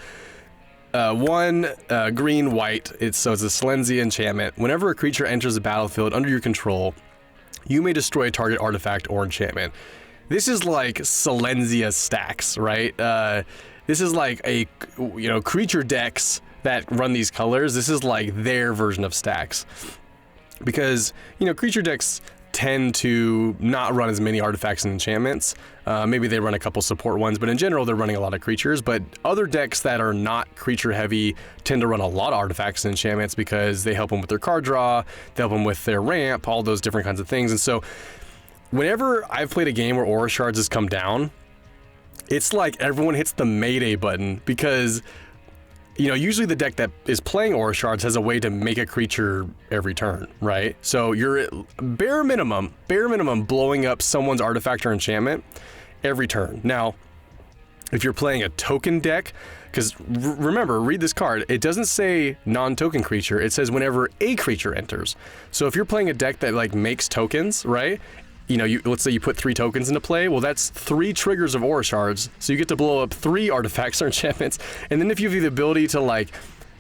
green, white. It's a Silenzia enchantment. Whenever a creature enters the battlefield under your control, you may destroy a target artifact or enchantment. This is like Silenzia stacks, right? This is like a, you know, creature decks that run these colors. This is like their version of stacks, because, you know, creature decks tend to not run as many artifacts and enchantments. Maybe they run a couple support ones, but in general, they're running a lot of creatures. But other decks that are not creature heavy tend to run a lot of artifacts and enchantments because they help them with their card draw, they help them with their ramp, all those different kinds of things. And so whenever I've played a game where Aura Shards has come down, it's like everyone hits the Mayday button, because, you know, usually the deck that is playing Aura Shards has a way to make a creature every turn, right? So you're at bare minimum blowing up someone's artifact or enchantment every turn. Now, if you're playing a token deck, because remember, read this card, it doesn't say non-token creature, it says whenever a creature enters. So if you're playing a deck that like makes tokens, right? You know, let's say you put 3 tokens into play, well, that's 3 triggers of Aura Shards, so you get to blow up 3 artifacts or enchantments. And then if you have the ability to like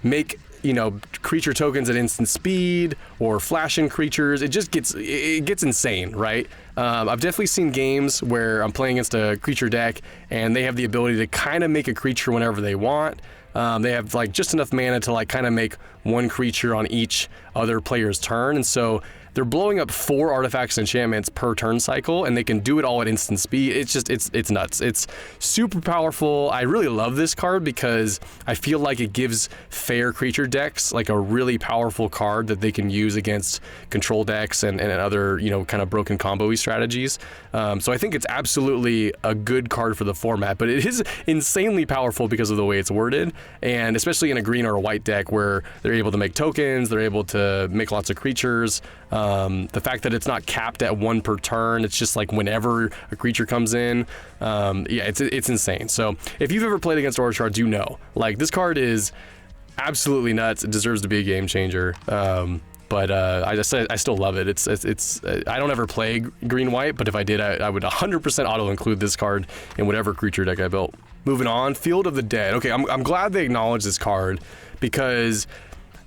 make, you know, creature tokens at instant speed or flashing creatures, it gets insane, right? I've definitely seen games where I'm playing against a creature deck and they have the ability to kind of make a creature whenever they want. They have like just enough mana to like kind of make 1 creature on each other player's turn, and so they're blowing up 4 artifacts and enchantments per turn cycle, and they can do it all at instant speed. It's just, it's nuts. It's super powerful. I really love this card because I feel like it gives fair creature decks like a really powerful card that they can use against control decks and other, you know, kind of broken combo-y strategies. So I think it's absolutely a good card for the format, but it is insanely powerful because of the way it's worded, and especially in a green or a white deck where they're able to make tokens, they're able to make lots of creatures. The fact that it's not capped at 1 per turn, it's just like whenever a creature comes in. Yeah, it's insane. So if you've ever played against Aura Shards, you know, like this card is absolutely nuts. It deserves to be a game changer. But I still love it. It's I don't ever play green white, but if I did, I would 100% auto include this card in whatever creature deck I built. Moving on, Field of the Dead. Okay, I'm glad they acknowledged this card because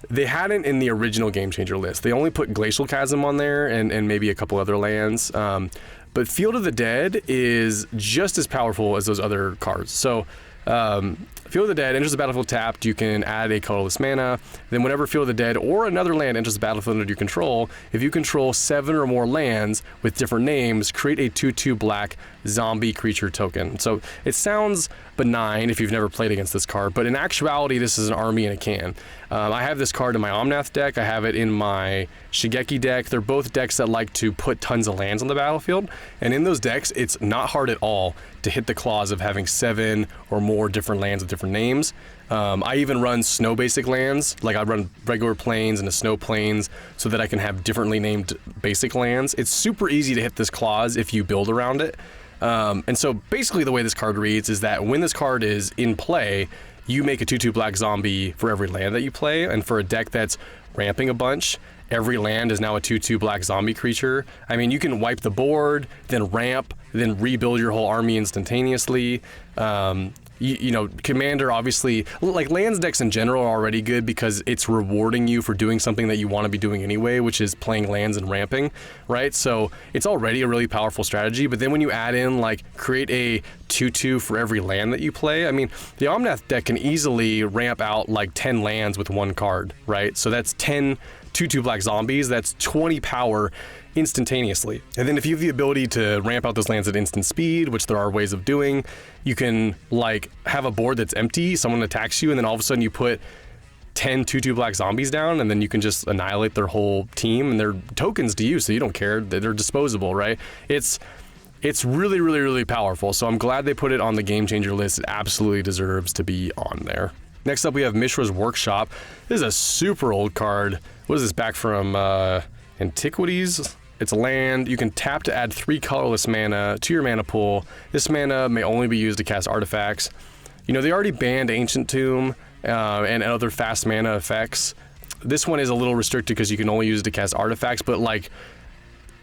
they hadn't in the original Game Changer list. They only put Glacial Chasm on there and maybe a couple other lands. But Field of the Dead is just as powerful as those other cards. So Field of the Dead enters the battlefield tapped. You can add a colorless mana. Then whenever Field of the Dead or another land enters the battlefield under your control, if you control 7 or more lands with different names, create a 2/2 black zombie creature token. So it sounds benign if you've never played against this card, but in actuality, this is an army in a can. I have this card in my Omnath deck. I have it in my Shigeki deck. They're both decks that like to put tons of lands on the battlefield, and in those decks, it's not hard at all to hit the clause of having 7 or more different lands with different names. I even run snow basic lands, like I run regular plains and a snow plains so that I can have differently named basic lands. It's super easy to hit this clause if you build around it. And so basically the way this card reads is that when this card is in play, you make a 2/2 black zombie for every land that you play, and for a deck that's ramping a bunch, every land is now a 2/2 black zombie creature. I mean, you can wipe the board, then ramp, then rebuild your whole army instantaneously. You know, Commander, obviously, like lands decks in general are already good because it's rewarding you for doing something that you want to be doing anyway, which is playing lands and ramping, right? So it's already a really powerful strategy, but then when you add in, like, create a 2/2 for every land that you play, I mean, the Omnath deck can easily ramp out like 10 lands with 1 card, right? So that's 10 2/2 black zombies, that's 20 power instantaneously. And then if you have the ability to ramp out those lands at instant speed, which there are ways of doing, you can like have a board that's empty, someone attacks you, and then all of a sudden you put 10 2/2 black zombies down, and then you can just annihilate their whole team, and they're tokens to you, so you don't care. They're disposable, right? It's really, really, really powerful. So I'm glad they put it on the Game Changer list. It absolutely deserves to be on there. Next up, we have Mishra's Workshop. This is a super old card. What is this, back from Antiquities? It's a land. You can tap to add 3 colorless mana to your mana pool. This mana may only be used to cast artifacts. You know, they already banned Ancient Tomb and other fast mana effects. This one is a little restricted because you can only use it to cast artifacts, but like,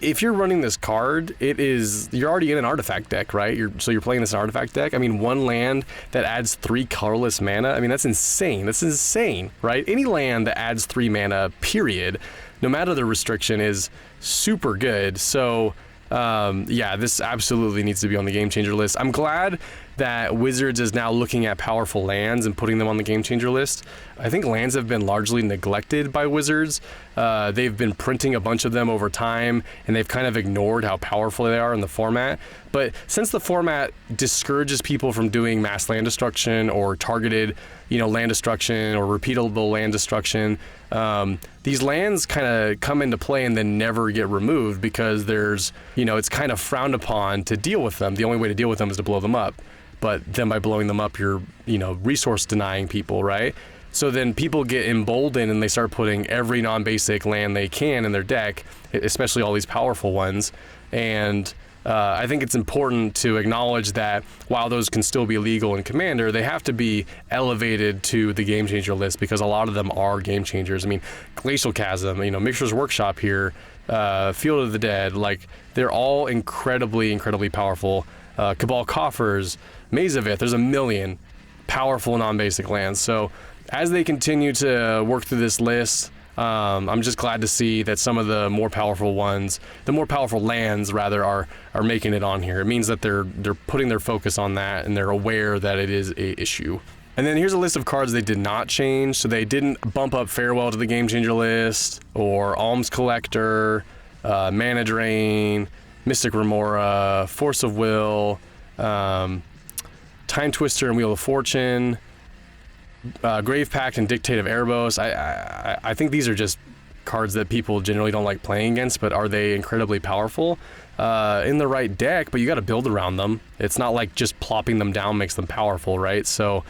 if you're running this card, you're already in an artifact deck, right? So you're playing this artifact deck. I mean, 1 land that adds 3 colorless mana, I mean, that's insane. That's insane, right? Any land that adds 3 mana, period, no matter the restriction, is super good. So yeah, this absolutely needs to be on the Game Changer list. I'm glad that Wizards is now looking at powerful lands and putting them on the Game Changer list. I think lands have been largely neglected by Wizards. They've been printing a bunch of them over time, and they've kind of ignored how powerful they are in the format. But since the format discourages people from doing mass land destruction or targeted, you know, land destruction or repeatable land destruction, these lands kind of come into play and then never get removed because there's, you know, it's kind of frowned upon to deal with them. The only way to deal with them is to blow them up. But then by blowing them up, you're, you know, resource denying people, right? So then people get emboldened and they start putting every non-basic land they can in their deck, especially all these powerful ones. And I think it's important to acknowledge that while those can still be legal in Commander, they have to be elevated to the Game Changer list because a lot of them are game changers. I mean, Glacial Chasm, you know, Mixer's Workshop here, Field of the Dead, like, they're all incredibly, incredibly powerful. Cabal Coffers, Maze of Ith, there's a million powerful non-basic lands. So as they continue to work through this list, I'm just glad to see that some of the more powerful ones, the more powerful lands rather, are making it on here. It means that they're putting their focus on that and they're aware that it is a issue. And then here's a list of cards they did not change. So they didn't bump up Farewell to the Game Changer list or Alms Collector. Mana Drain, Mystic Remora, Force of Will, Time Twister and Wheel of Fortune, Grave Pact and Dictate of Erebos. I think these are just cards that people generally don't like playing against, but are they incredibly powerful in the right deck? But you got to build around them. It's not like just plopping them down makes them powerful, right? So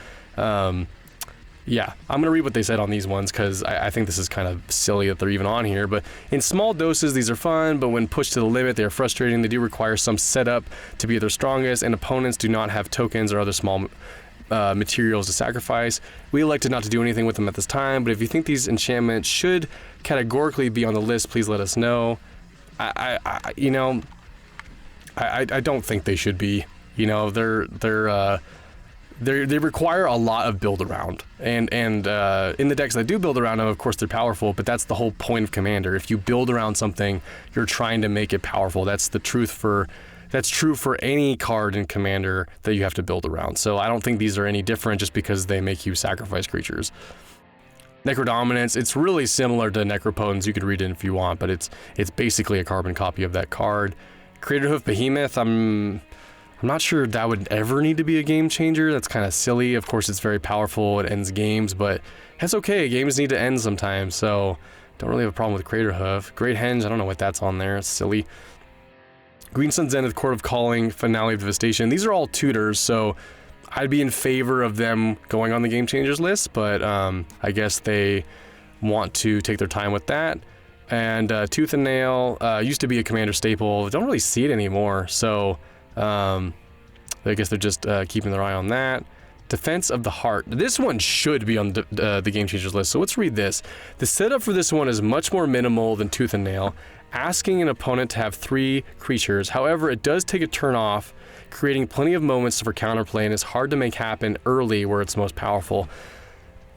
yeah, I'm gonna read what they said on these ones because I think this is kind of silly that they're even on here. But in small doses, these are fun, but when pushed to the limit, they are frustrating. They do require some setup to be at their strongest, and opponents do not have tokens or other small materials to sacrifice. We elected not to do anything with them at this time, but if you think these enchantments should categorically be on the list, please let us know. I don't think they should be. You know, they require a lot of build around, and in the decks that do build around them, of course they're powerful, but that's the whole point of Commander. If you build around something, you're trying to make it powerful. That's true for any card in Commander that you have to build around. So I don't think these are any different just because they make you sacrifice creatures. Necrodominance, it's really similar to Necropotence. You could read it if you want, but it's basically a carbon copy of that card. Craterhoof Behemoth, I'm not sure that would ever need to be a game changer. That's kind of silly. Of course, it's very powerful. It ends games, but that's okay. Games need to end sometimes, so don't really have a problem with Craterhoof. Great Henge, I don't know what that's on there. It's silly. Green Sun Zenith, Court of Calling, Finale of Devastation. These are all tutors, so I'd be in favor of them going on the game changers list, but I guess they want to take their time with that. And Tooth and Nail used to be a Commander staple. Don't really see it anymore, so I guess they're just keeping their eye on that. Defense of the Heart. This one should be on the Game Changers list, so let's read this. The setup for this one is much more minimal than Tooth and Nail, asking an opponent to have 3 creatures. However, it does take a turn off, creating plenty of moments for counterplay, and is hard to make happen early where it's most powerful.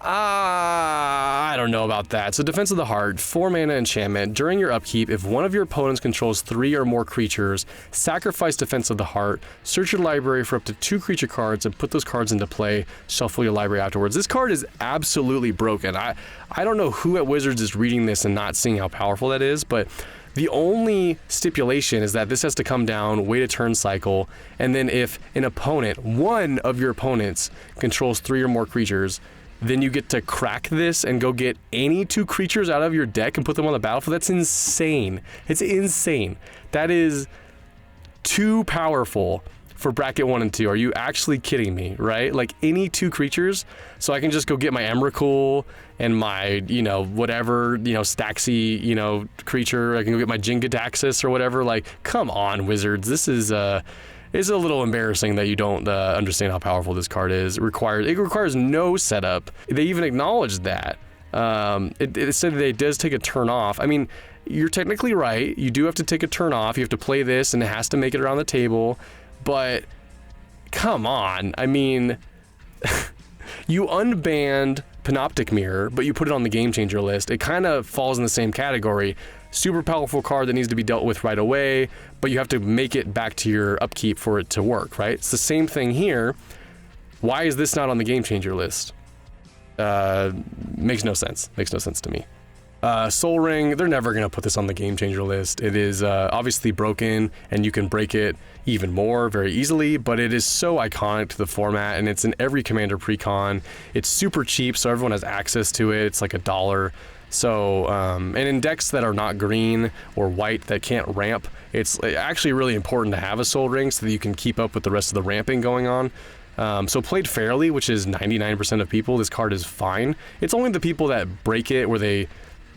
I don't know about that. So Defense of the Heart, 4 mana enchantment. During your upkeep, if one of your opponents controls 3 or more creatures, sacrifice Defense of the Heart, search your library for up to 2 creature cards and put those cards into play, shuffle your library afterwards. This card is absolutely broken. I don't know who at Wizards is reading this and not seeing how powerful that is, but the only stipulation is that this has to come down, wait a turn cycle, and then if an opponent, one of your opponents, controls 3 or more creatures, then you get to crack this and go get any 2 creatures out of your deck and put them on the battlefield. That's insane. It's insane. That is too powerful for bracket 1 and 2. Are you actually kidding me, right? Like any 2 creatures, so I can just go get my Emrakul and my, whatever, Staxy, creature. I can go get my Jingadaxis or whatever. Like, come on, Wizards. This is it's a little embarrassing that you don't understand how powerful this card is. It requires no setup. They even acknowledged that. It said that it does take a turn off. I mean, you're technically right. You do have to take a turn off. You have to play this, and it has to make it around the table. But come on. I mean, you unbanned Panoptic Mirror, but you put it on the Game Changer list. It kind of falls in the same category. Super powerful card that needs to be dealt with right away, but you have to make it back to your upkeep for it to work, right? It's the same thing here. Why is this not on the Game Changer list? Makes no sense. Makes no sense to me. Soul Ring, they're never going to put this on the Game Changer list. It is obviously broken, and you can break it even more very easily, but it is so iconic to the format, and it's in every Commander precon. It's super cheap, so everyone has access to it. It's like $1. So, and in decks that are not green or white that can't ramp, it's actually really important to have a Soul Ring so that you can keep up with the rest of the ramping going on. So played fairly, which is 99% of people, this card is fine. It's only the people that break it where they,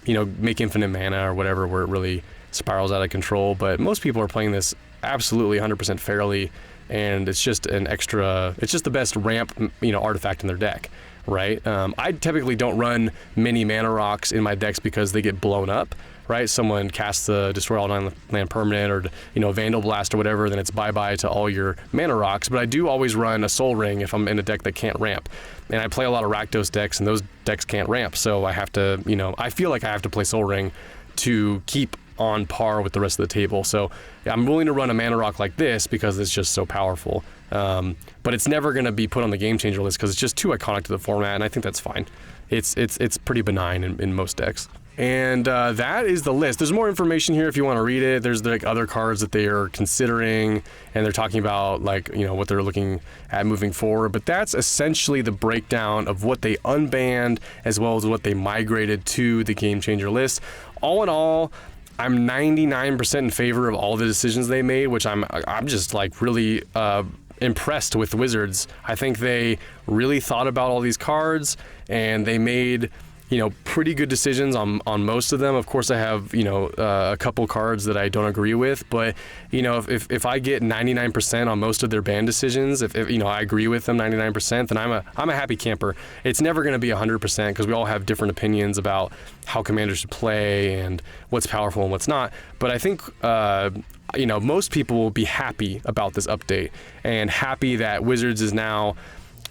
make infinite mana or whatever, where it really spirals out of control. But most people are playing this absolutely 100% fairly, and it's just it's just the best ramp, artifact in their deck. Right? I typically don't run many mana rocks in my decks because they get blown up, right? Someone casts the Destroy All Non-Land Permanent or, Vandal Blast or whatever, then it's bye-bye to all your mana rocks. But I do always run a Soul Ring if I'm in a deck that can't ramp. And I play a lot of Rakdos decks, and those decks can't ramp. So I have to, I feel like I have to play Soul Ring to keep on par with the rest of the table. So yeah, I'm willing to run a mana rock like this because it's just so powerful. But it's never going to be put on the Game Changer list because it's just too iconic to the format, and I think that's fine. It's pretty benign in most decks. And that is the list. There's more information here if you want to read it. There's like other cards that they are considering, and they're talking about like, you know, what they're looking at moving forward. But that's essentially the breakdown of what they unbanned as well as what they migrated to the Game Changer list. All in all, I'm 99% in favor of all the decisions they made, which I'm just like really impressed with Wizards. I think they really thought about all these cards, and they made, you know, pretty good decisions on most of them. Of course, I have, you know, a couple cards that I don't agree with, but, you know, if I get 99% on most of their ban decisions, if you know, I agree with them 99%, then I'm a happy camper. It's never going to be 100% because we all have different opinions about how commanders should play and what's powerful and what's not. But I think, you know, most people will be happy about this update and happy that Wizards is now,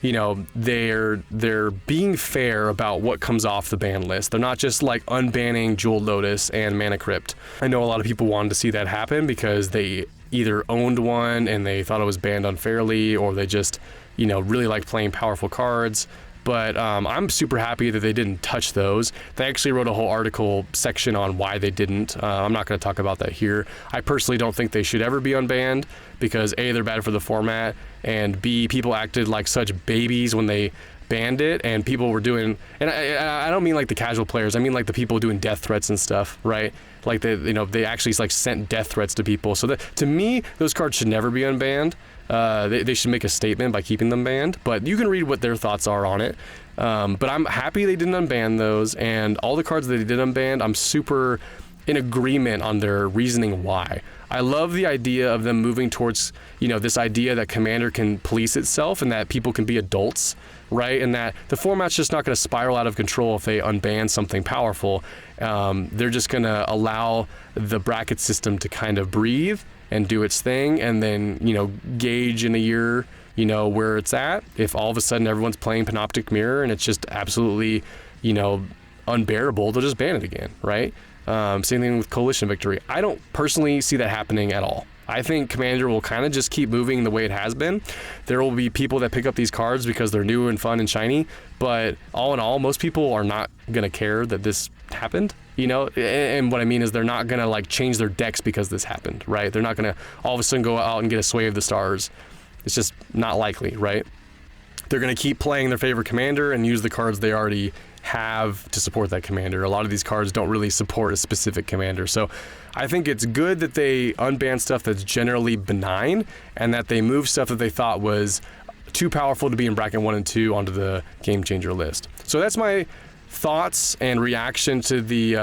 you know, they're being fair about what comes off the ban list. They're not just like unbanning Jeweled Lotus and Mana Crypt. I know a lot of people wanted to see that happen because they either owned one and they thought it was banned unfairly, or they just, you know, really like playing powerful cards. But I'm super happy that they didn't touch those. They actually wrote a whole article section on why they didn't. I'm not going to talk about that here. I personally don't think they should ever be unbanned because A, they're bad for the format, and B, people acted like such babies when they banned it, and people were doing, and I don't mean like the casual players, I mean like the people doing death threats and stuff, right? Like they actually like sent death threats to people. So that, to me, those cards should never be unbanned. They should make a statement by keeping them banned, but you can read what their thoughts are on it. But I'm happy they didn't unban those, and all the cards that they did unban, I'm super in agreement on their reasoning why. I love the idea of them moving towards, you know, this idea that Commander can police itself and that people can be adults, right? And that the format's just not going to spiral out of control if they unban something powerful. They're just going to allow the bracket system to kind of breathe and do its thing, and then, you know, gauge in a year, you know, where it's at. If all of a sudden everyone's playing Panoptic Mirror and it's just absolutely, you know, unbearable, they'll just ban it again, right? Same thing with Coalition Victory. I don't personally see that happening at all. I think Commander will kind of just keep moving the way it has been. There will be people that pick up these cards because they're new and fun and shiny, but all in all, most people are not going to care that this happened, you know? And what I mean is they're not going to like change their decks because this happened, right? They're not going to all of a sudden go out and get a Sway of the Stars. It's just not likely, right? They're going to keep playing their favorite commander and use the cards they already have to support that commander. A lot of these cards don't really support a specific commander. So I think it's good that they unban stuff that's generally benign, and that they move stuff that they thought was too powerful to be in bracket 1 and 2 onto the Game Changer list. So that's my thoughts and reaction to the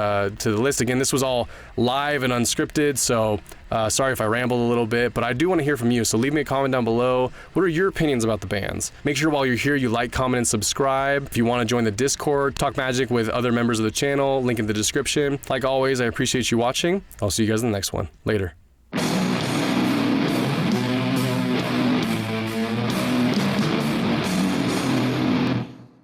list. Again, this was all live and unscripted, so sorry if I rambled a little bit, but I do want to hear from you, so leave me a comment down below. What are your opinions about the bans? Make sure while you're here you like, comment, and subscribe. If you want to join the Discord, talk Magic with other members of the channel, link in the description. Like always, I appreciate you watching. I'll see you guys in the next one. Later.